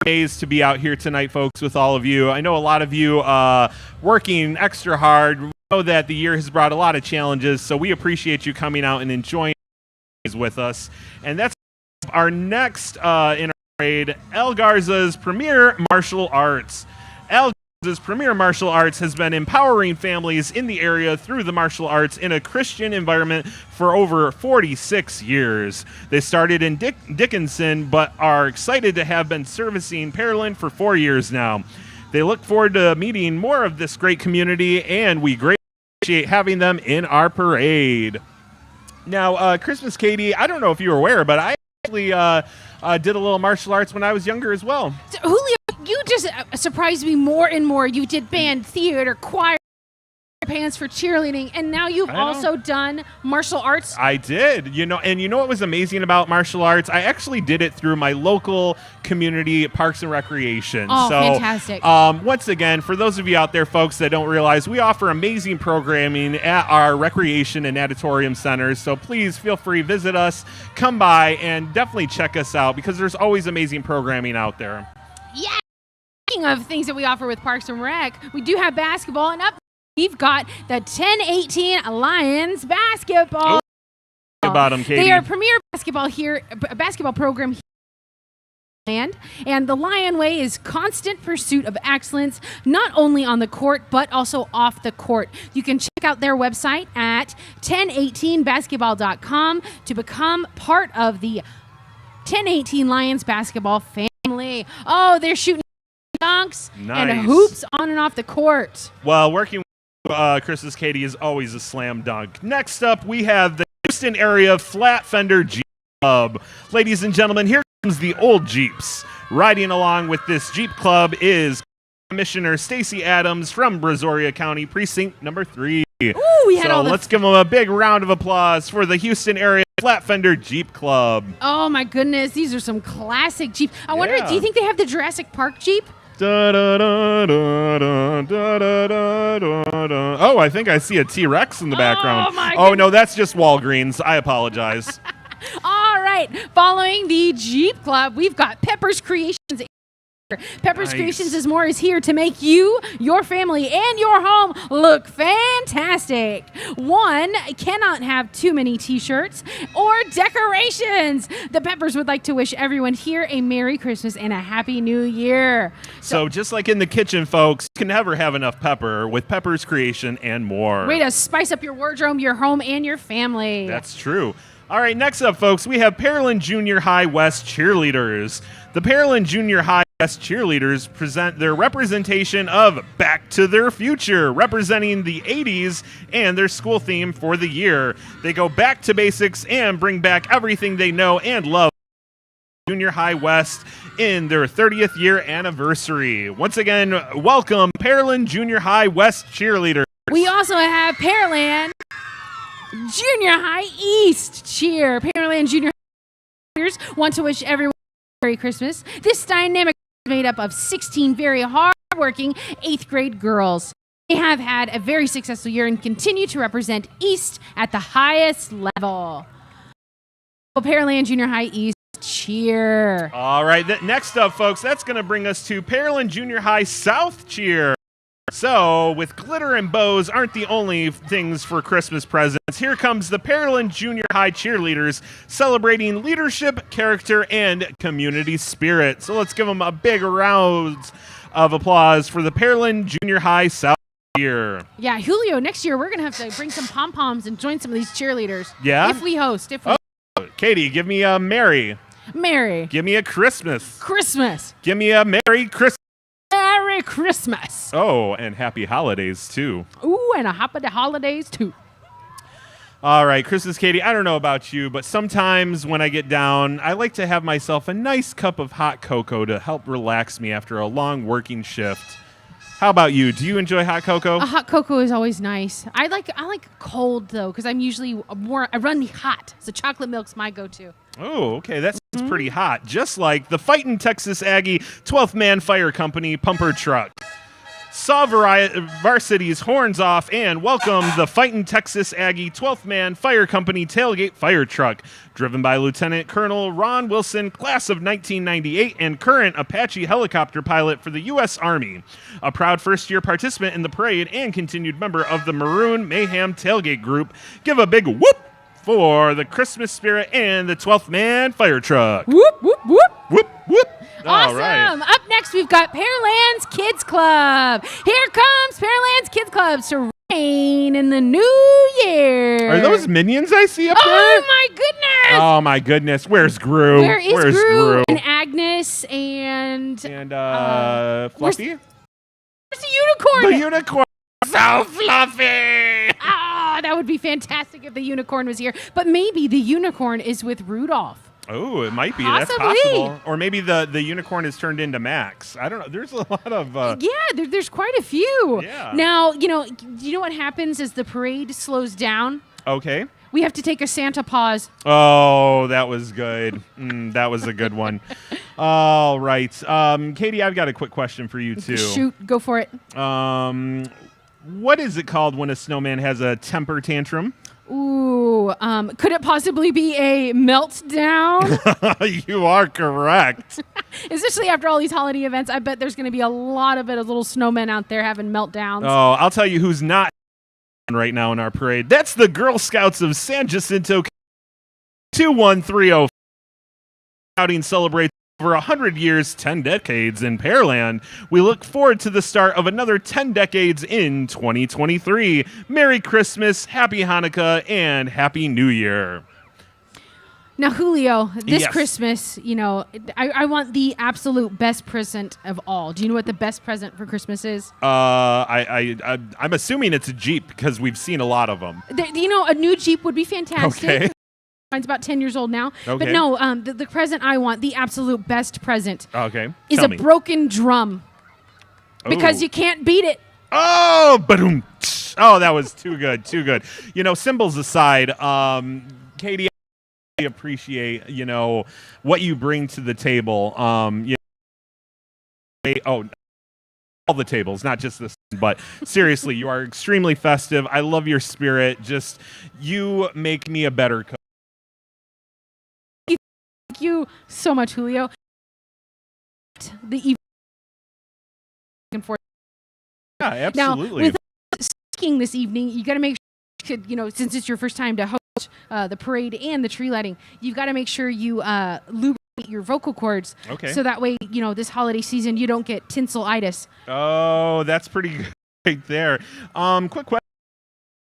amazed to be out here tonight, folks, with all of you. I know a lot of you working extra hard. We know that the year has brought a lot of challenges, so we appreciate you coming out and enjoying with us. And that's our next in our parade, El Garza's Premier Martial Arts. El Garza's Premier Martial Arts has been empowering families in the area through the martial arts in a Christian environment for over 46 years. They started in Dickinson, but are excited to have been servicing Pearland for 4 years now. They look forward to meeting more of this great community, and we greatly appreciate having them in our parade. Now, Christmas, Katie, I don't know if you were aware, but I actually did a little martial arts when I was younger as well. So, Julio, you just surprised me more and more. You did band, theater, choir, pants for cheerleading, and now you've also done martial arts. I did. And you know what was amazing about martial arts? I actually did it through my local community parks and recreation. Oh, fantastic. Once again, for those of you out there, folks, that don't realize, we offer amazing programming at our recreation and natatorium centers. So please feel free, visit us, come by, and definitely check us out because there's always amazing programming out there. Yeah. Speaking of things that we offer with Parks and Rec, we do have basketball, and up we've got the 1018 Lions basketball. About them, Katie. They are premier basketball program here. And the Lion Way is constant pursuit of excellence, not only on the court, but also off the court. You can check out their website at 1018basketball.com to become part of the 1018 Lions basketball family. Oh, they're shooting dunks and hoops on and off the court. Well, working with Chris's Katie is always a slam dunk. Next up, we have the Houston Area Flat Fender Jeep Club. Ladies and gentlemen, here comes the old Jeeps. Riding along with this Jeep Club is Commissioner Stacey Adams from Brazoria County, Precinct number 3. Ooh, let's give them a big round of applause for the Houston Area Flat Fender Jeep Club. Oh, my goodness. These are some classic Jeeps. I wonder, do you think they have the Jurassic Park Jeep? Oh, I think I see a T-Rex in the background. Oh, no, that's just Walgreens. I apologize. All right. Following the Jeep Club, we've got Pepper's Creations. Pepper's Creations is here to make you, your family, and your home look fantastic. One cannot have too many T-shirts or decorations. The Peppers would like to wish everyone here a Merry Christmas and a Happy New Year. So just like in the kitchen, folks, you can never have enough pepper with Pepper's Creation and more. Way to spice up your wardrobe, your home, and your family. That's true. All right, next up, folks, we have Pearland Junior High West cheerleaders. The Pearland Junior High West cheerleaders present their representation of Back to Their Future, representing the 80s and their school theme for the year. They go back to basics and bring back everything they know and love. Junior High West in their 30th year anniversary. Once again, welcome Pearland Junior High West cheerleaders. We also have Pearland Junior High East cheer. Pearland Junior High cheerleaders want to wish everyone a Merry Christmas. This dynamic is made up of 16 very hard-working 8th grade girls. They have had a very successful year and continue to represent East at the highest level. Pearland Junior High East cheer. All right, next up, folks, that's going to bring us to Pearland Junior High South cheer. So, with glitter and bows aren't the only things for Christmas presents, here comes the Pearland Junior High cheerleaders celebrating leadership, character, and community spirit. So let's give them a big round of applause for the Pearland Junior High South cheer. Yeah, Julio, next year we're going to have to bring some pom-poms and join some of these cheerleaders. Yeah? If we host. Katie, give me a Merry. Merry. Give me a Christmas. Christmas. Give me a Merry Christmas. Merry Christmas. Oh, and happy holidays, too. Ooh, and a happy holidays, too. All right, Christmas, Katie, I don't know about you, but sometimes when I get down, I like to have myself a nice cup of hot cocoa to help relax me after a long working shift. How about you? Do you enjoy hot cocoa? A hot cocoa is always nice. I like cold, though, because I'm usually I run me hot. So chocolate milk's my go-to. Oh, okay. That sounds pretty hot. Just like the Fightin' Texas Aggie 12th Man Fire Company pumper truck. Saw Varsity's horns off and welcome the Fightin' Texas Aggie 12th Man Fire Company tailgate fire truck, driven by Lieutenant Colonel Ron Wilson, class of 1998 and current Apache helicopter pilot for the U.S. Army. A proud first-year participant in the parade and continued member of the Maroon Mayhem tailgate group. Give a big whoop for the Christmas spirit and the 12th Man fire truck. Whoop, whoop, whoop. Whoop, whoop. Awesome. All right. Up next, we've got Pearland's Kids Club. Here comes Pearland's Kids Club to reign in the new year. Are those minions I see up there? Oh, my goodness. Oh, my goodness. Where's Gru? Where is Where's Gru? And Agnes and Fluffy? Where's the unicorn? The unicorn. So fluffy. Ah, that would be fantastic if the unicorn was here. But maybe the unicorn is with Rudolph. Oh, it might be. Possibly. That's possible. Or maybe the unicorn is turned into Max. I don't know. There's a lot of... there's quite a few. Yeah. Now, you know what happens as the parade slows down? Okay. We have to take a Santa pause. Oh, that was good. That was a good one. All right. Katie, I've got a quick question for you, too. Shoot, go for it. What is it called when a snowman has a temper tantrum? Ooh, could it possibly be a meltdown? You are correct. Especially after all these holiday events, I bet there's going to be a lot of little snowmen out there having meltdowns. Oh, I'll tell you who's not right now in our parade. That's the Girl Scouts of San Jacinto 21305. Scouting celebrates over 100 years, 10 decades in Pearland. We look forward to the start of another 10 decades in 2023. Merry Christmas, Happy Hanukkah, and Happy New Year. Now, Julio, this Yes. Christmas, I want the absolute best present of all. Do you know what the best present for Christmas is? I'm assuming it's a Jeep because we've seen a lot of them. A new Jeep would be fantastic. Okay. Mine's about 10 years old now. Okay. But no, the present I want, the absolute best present, Okay. is Tell a me. broken drum. Because Oh. you can't beat it. Oh, ba-doom. Oh, that was too good, too good. Symbols aside, Katie, I appreciate, what you bring to the table. All the tables, not just this, but seriously, you are extremely festive. I love your spirit. Just, you make me a better cook. Thank you so much, Julio. The evening for Yeah, absolutely. Now, with skiing this evening, you got to make sure, since it's your first time to host the parade and the tree lighting, you've got to make sure you lubricate your vocal cords. Okay. So that way, this holiday season, you don't get tinselitis. Oh, that's pretty good right there. Quick question,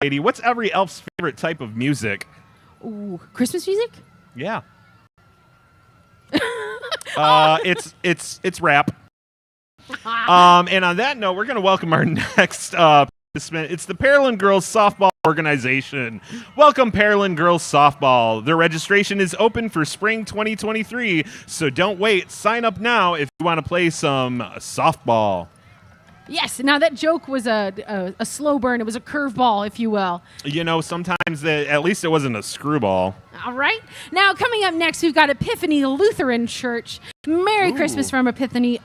Katie. What's every elf's favorite type of music? Ooh, Christmas music? Yeah. It's rap. And on that note, we're going to welcome our next participant. It's the Pearland Girls Softball Organization. Welcome, Pearland Girls Softball. Their registration is open for spring 2023, so don't wait. Sign up now if you want to play some softball. Yes. Now, that joke was a slow burn. It was a curveball, if you will. You know, sometimes at least it wasn't a screwball. All right. Now, coming up next, we've got Epiphany Lutheran Church. Merry Christmas from Epiphany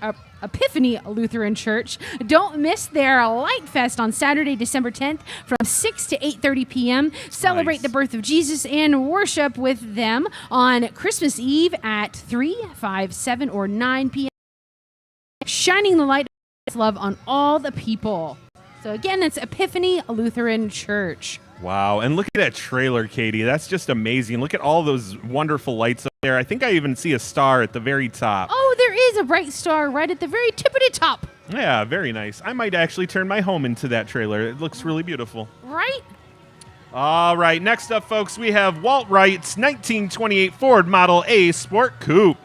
Lutheran Church. Don't miss their Light Fest on Saturday, December 10th from 6 to 8:30 p.m. Celebrate the birth of Jesus and worship with them on Christmas Eve at 3, 5, 7, or 9 p.m. Shining the light of love on all the people. So again, that's Epiphany Lutheran Church. Wow, and look at that trailer, Katie. That's just amazing. Look at all those wonderful lights up there. I think I even see a star at the very top. Oh, there is a bright star right at the very tippity top. Yeah, very nice. I might actually turn my home into that trailer. It looks really beautiful. Right? All right, next up, folks, we have Walt Wright's 1928 Ford Model A Sport Coupe.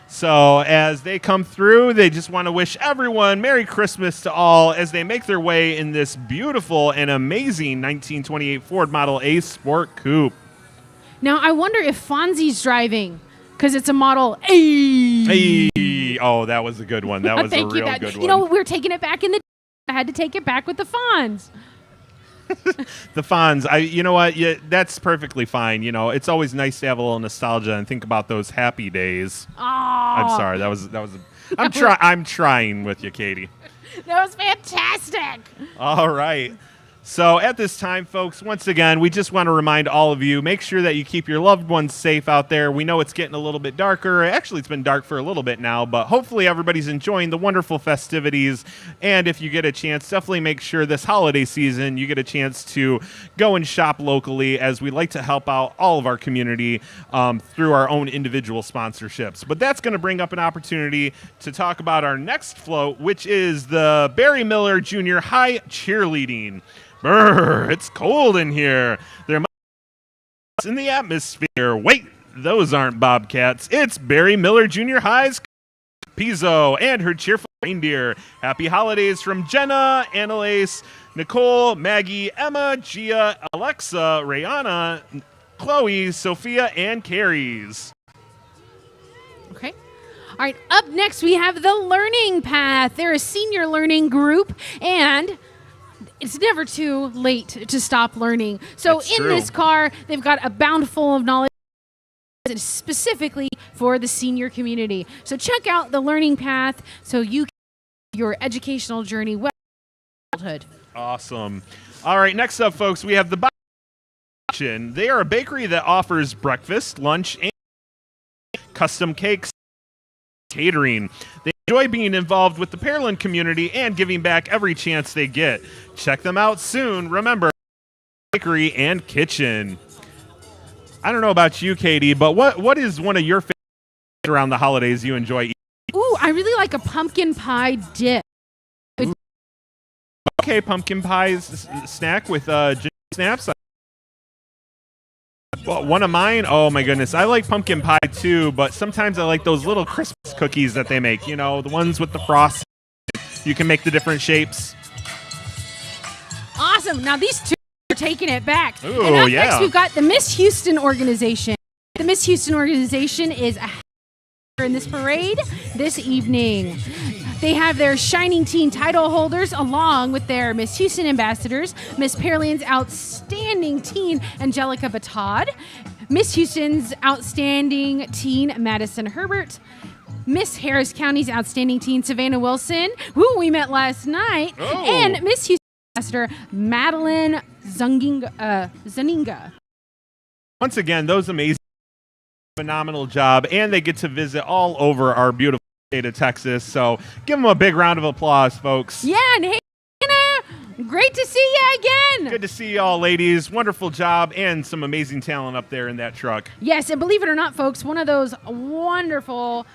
So as they come through, they just want to wish everyone Merry Christmas to all as they make their way in this beautiful and amazing 1928 Ford Model A Sport Coupe. Now, I wonder if Fonzie's driving because it's a Model A. Hey. Oh, that was a good one. That was a real good one. You know, we're taking it back in the... I had to take it back with the Fonz. The Fonz, you know what? Yeah, that's perfectly fine. You know, it's always nice to have a little nostalgia and think about those happy days. Oh, I'm sorry. I'm trying with you, Katie. That was fantastic. All right. So at this time, folks, once again, we just want to remind all of you, make sure that you keep your loved ones safe out there. We know it's getting a little bit darker. Actually, it's been dark for a little bit now, but hopefully everybody's enjoying the wonderful festivities. And if you get a chance, definitely make sure this holiday season you get a chance to go and shop locally, as we like to help out all of our community through our own individual sponsorships. But that's going to bring up an opportunity to talk about our next float, which is the Barry Miller Junior High Cheerleading. Brr, it's cold in here. There might be in the atmosphere. Wait, those aren't bobcats. It's Barry Miller Junior High's Pizzo and her cheerful reindeer. Happy holidays from Jenna, Annalise, Nicole, Maggie, Emma, Gia, Alexa, Rayana, Chloe, Sophia, and Carrie's. Okay. All right, up next we have the Learning Path. They're a senior learning group, and it's never too late to stop learning. So That's true. This car, they've got a bountiful of knowledge specifically for the senior community. So check out the Learning Path so you can your educational journey well childhood. Awesome. All right, next up, folks, we have the Kitchen. They are a bakery that offers breakfast, lunch, and custom cakes, catering. They enjoy being involved with the Pearland community and giving back every chance they get. Check them out soon. Remember, bakery and kitchen. I don't know about you, Katie, but what is one of your favorites around the holidays you enjoy eating? Ooh, I really like a pumpkin pie dip. Okay, pumpkin pie snack with ginger snaps. Well, one of mine, oh my goodness, I like pumpkin pie too, but sometimes I like those little Christmas cookies that they make, you know, the ones with the frost. You can make the different shapes. Awesome. Now these two are taking it back. Ooh, and up yeah. next we've got the Miss Houston organization. The Miss Houston organization is in this parade this evening. They have their Shining Teen title holders along with their Miss Houston ambassadors, Miss Pearland's Outstanding Teen, Angelica Batad, Miss Houston's Outstanding Teen, Madison Herbert, Miss Harris County's Outstanding Teen, Savannah Wilson, who we met last night, and Miss Houston ambassador, Madeline Zaninga. Once again, those amazing, phenomenal job, and they get to visit all over our beautiful state of Texas. So give them a big round of applause, folks. Yeah, and hey, Anna, great to see you again. Good to see you all, ladies. Wonderful job and some amazing talent up there in that truck. Yes, and believe it or not, folks, one of those wonderful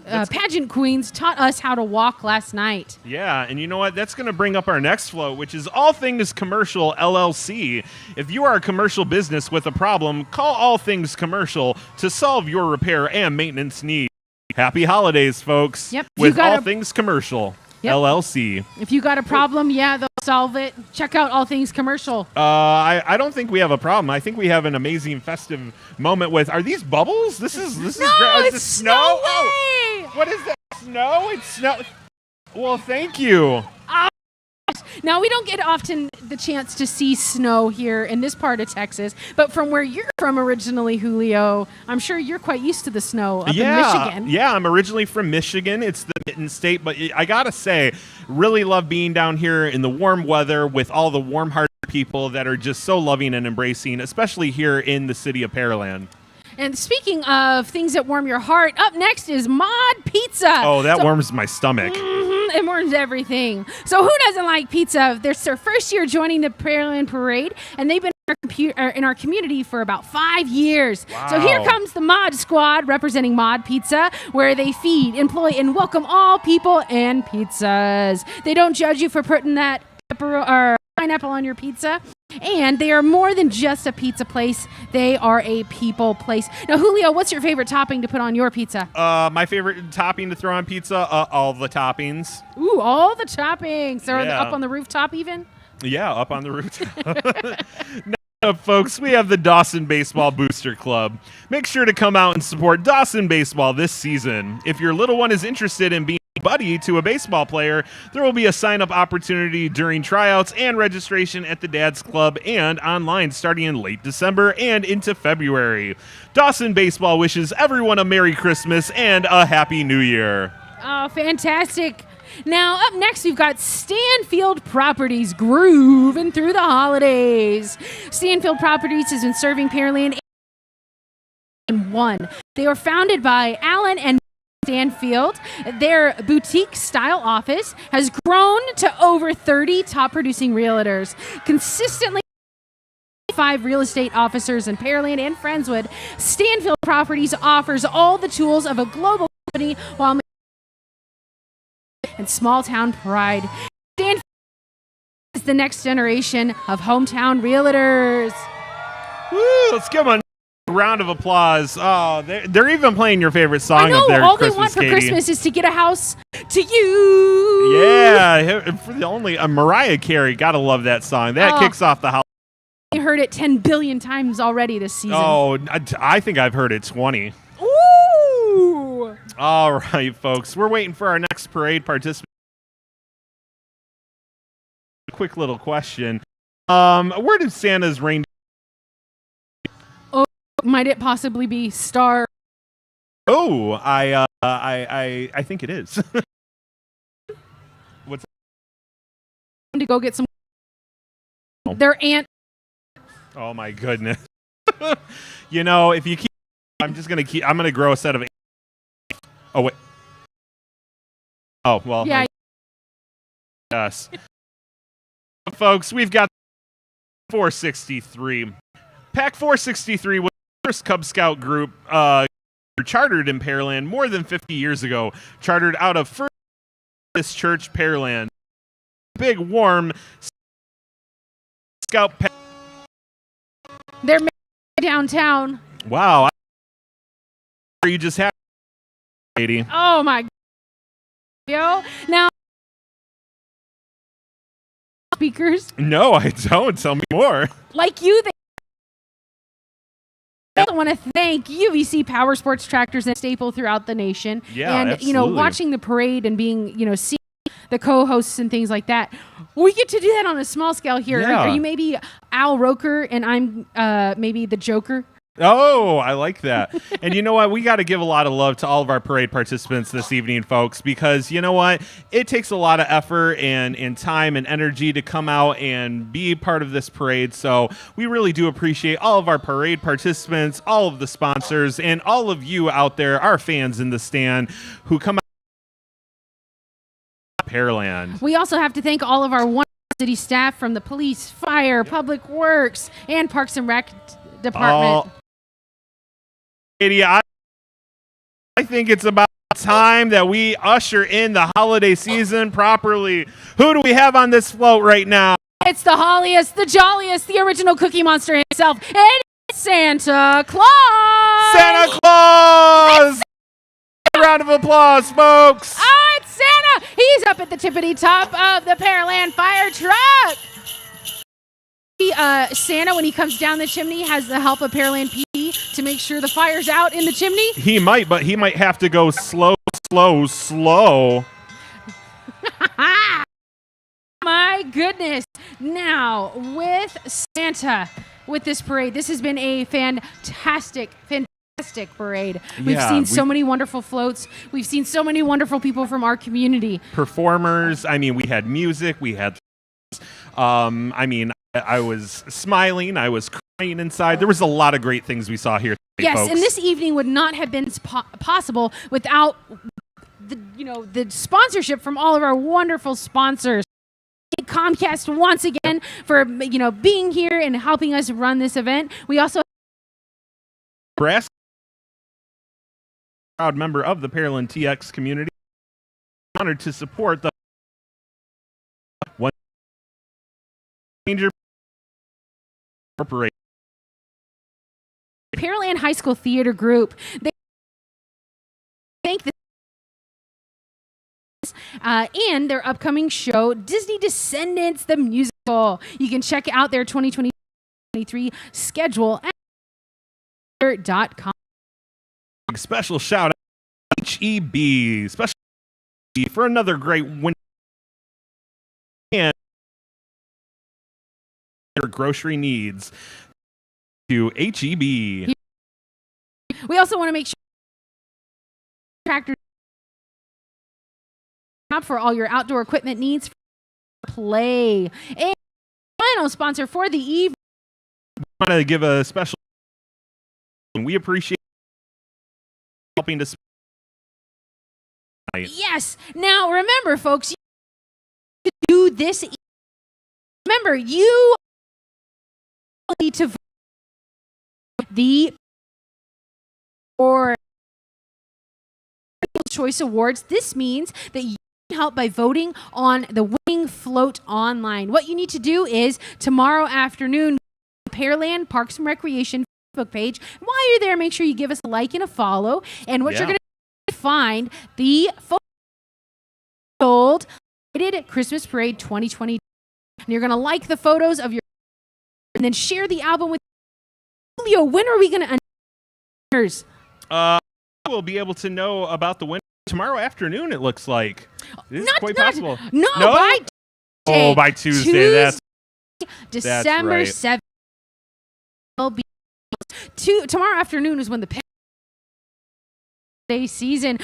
pageant queens taught us how to walk last night. Yeah, and you know what? That's going to bring up our next float, which is All Things Commercial LLC. If you are a commercial business with a problem, call All Things Commercial to solve your repair and maintenance needs. Happy holidays, folks. Yep. With All Things Commercial LLC. If you got a problem, they'll solve it. Check out All Things Commercial. I don't think we have a problem. I think we have an amazing festive moment with. Are these bubbles? This is no, great. it's snow. Oh, what is that? Snow? It's snow. Well, thank you. Now, we don't get often the chance to see snow here in this part of Texas, but from where you're from originally, Julio, I'm sure you're quite used to the snow up in Michigan. Yeah, I'm originally from Michigan. It's the mitten state, but I gotta say, really love being down here in the warm weather with all the warm-hearted people that are just so loving and embracing, especially here in the city of Pearland. And speaking of things that warm your heart, up next is Mod Pizza. Oh, that warms my stomach. It warms everything. So who doesn't like pizza? It's their first year joining the Pearland Parade, and they've been in our community for about 5 years. Wow. So here comes the Mod Squad representing Mod Pizza, where they feed, employ, and welcome all people and pizzas. They don't judge you for putting that pepper or pineapple on your pizza. And they are more than just a pizza place. They are a people place. Now, Julio, what's your favorite topping to put on your pizza? My favorite topping to throw on pizza, all the toppings. Ooh, all the toppings. So are they Yeah. up on the rooftop even? Yeah, up on the rooftop. Up, folks, we have the Dawson Baseball Booster Club. Make sure to come out and support Dawson Baseball this season. If your little one is interested in being a buddy to a baseball player, there will be a sign-up opportunity during tryouts and registration at the Dad's Club and online starting in late December and into February. Dawson Baseball wishes everyone a Merry Christmas and a Happy New Year. Oh, fantastic. Now, up next, we've got Stanfield Properties grooving through the holidays. Stanfield Properties has been serving Pearland in one. They were founded by Alan and Stanfield. Their boutique-style office has grown to over 30 top-producing realtors. Consistently 5 real estate officers in Pearland and Friendswood, Stanfield Properties offers all the tools of a global company while and small town pride. Stanfield is the next generation of hometown realtors. Woo, let's give them a round of applause. Oh, they're even playing your favorite song I know, up there. all Christmas, they want for Katie. Christmas is to get a house to you. Yeah, for the only Mariah Carey. Gotta love that song. That kicks off the house. You heard it 10 billion times already this season. Oh, I think I've heard it 20. Ooh. All right, folks. We're waiting for our next parade participant. Quick little question. Where did Santa's reindeer? Oh, might it possibly be Star? Oh, I think it is. What's To go get some. Their aunt. Oh my goodness. You know, if you keep, I'm gonna grow a set of. Oh wait. Oh well. Yeah. Yes. Folks, we've got 463. Pack 463 was the first Cub Scout group chartered in Pearland more than 50 years ago. Chartered out of First Church, Pearland. Big, warm Scout pack. They're downtown. Wow. You just have lady. Oh my. Yo. Now. Speakers. No, I don't. Tell me more. Like you, I want to thank UVC Power Sports Tractors and Staple throughout the nation. Yeah, and absolutely. Watching the parade and being, seeing the co-hosts and things like that. We get to do that on a small scale here. Yeah. Are you maybe Al Roker and I'm maybe the Joker? Oh, I like that. And you know what? We got to give a lot of love to all of our parade participants this evening, folks, because you know what? It takes a lot of effort and time and energy to come out and be part of this parade. So we really do appreciate all of our parade participants, all of the sponsors, and all of you out there, our fans in the stand who come out to Pearland. We also have to thank all of our one city staff from the police, fire, public works, and Parks and Rec department. Katie, I think it's about time that we usher in the holiday season properly. Who do we have on this float right now? It's the holliest, the jolliest, the original Cookie Monster himself. It's Santa Claus. Santa Claus! A round of applause, folks. Oh, it's Santa. He's up at the tippity top of the Pearland fire truck. Santa, when he comes down the chimney, has the help of Pearland PD to make sure the fire's out in the chimney. He might, but he might have to go slow. My goodness. Now, with Santa, with this parade, this has been a fantastic parade. We've seen so many wonderful floats. We've seen so many wonderful people from our community. Performers. I mean, we had music. We had, I was smiling. I was crying inside. There was a lot of great things we saw here today, yes, folks. and this evening would not have been possible without the sponsorship from all of our wonderful sponsors. Comcast once again for being here and helping us run this event. We also Brass, proud member of the Pearland TX community, honored to support the One Ranger Corporation. Pearland High School Theater Group. They thank this and their upcoming show, Disney Descendants, the musical. You can check out their 2023 schedule at .com. Special shout out to HEB, special for another great win and your grocery needs to HEB. We also want to make sure tractors for all your outdoor equipment needs. Play. And final sponsor for the evening. I want to give a special. We appreciate helping us. Yes. Now remember, folks, you do this. Remember, you need to vote the or Choice Awards. This means that you can help by voting on the winning float online. What you need to do is tomorrow afternoon, Pearland Parks and Recreation Facebook page. While you're there, make sure you give us a like and a follow. And what you're going to find the Gold Christmas Parade 2020. And you're going to like the photos of your and then share the album with Julio. When are we going to announce winners? We'll be able to know about the winner tomorrow afternoon, it looks like. This is quite possible. No, by Tuesday. Oh, by Tuesday. That's December 7th. Will be tomorrow afternoon is when the day season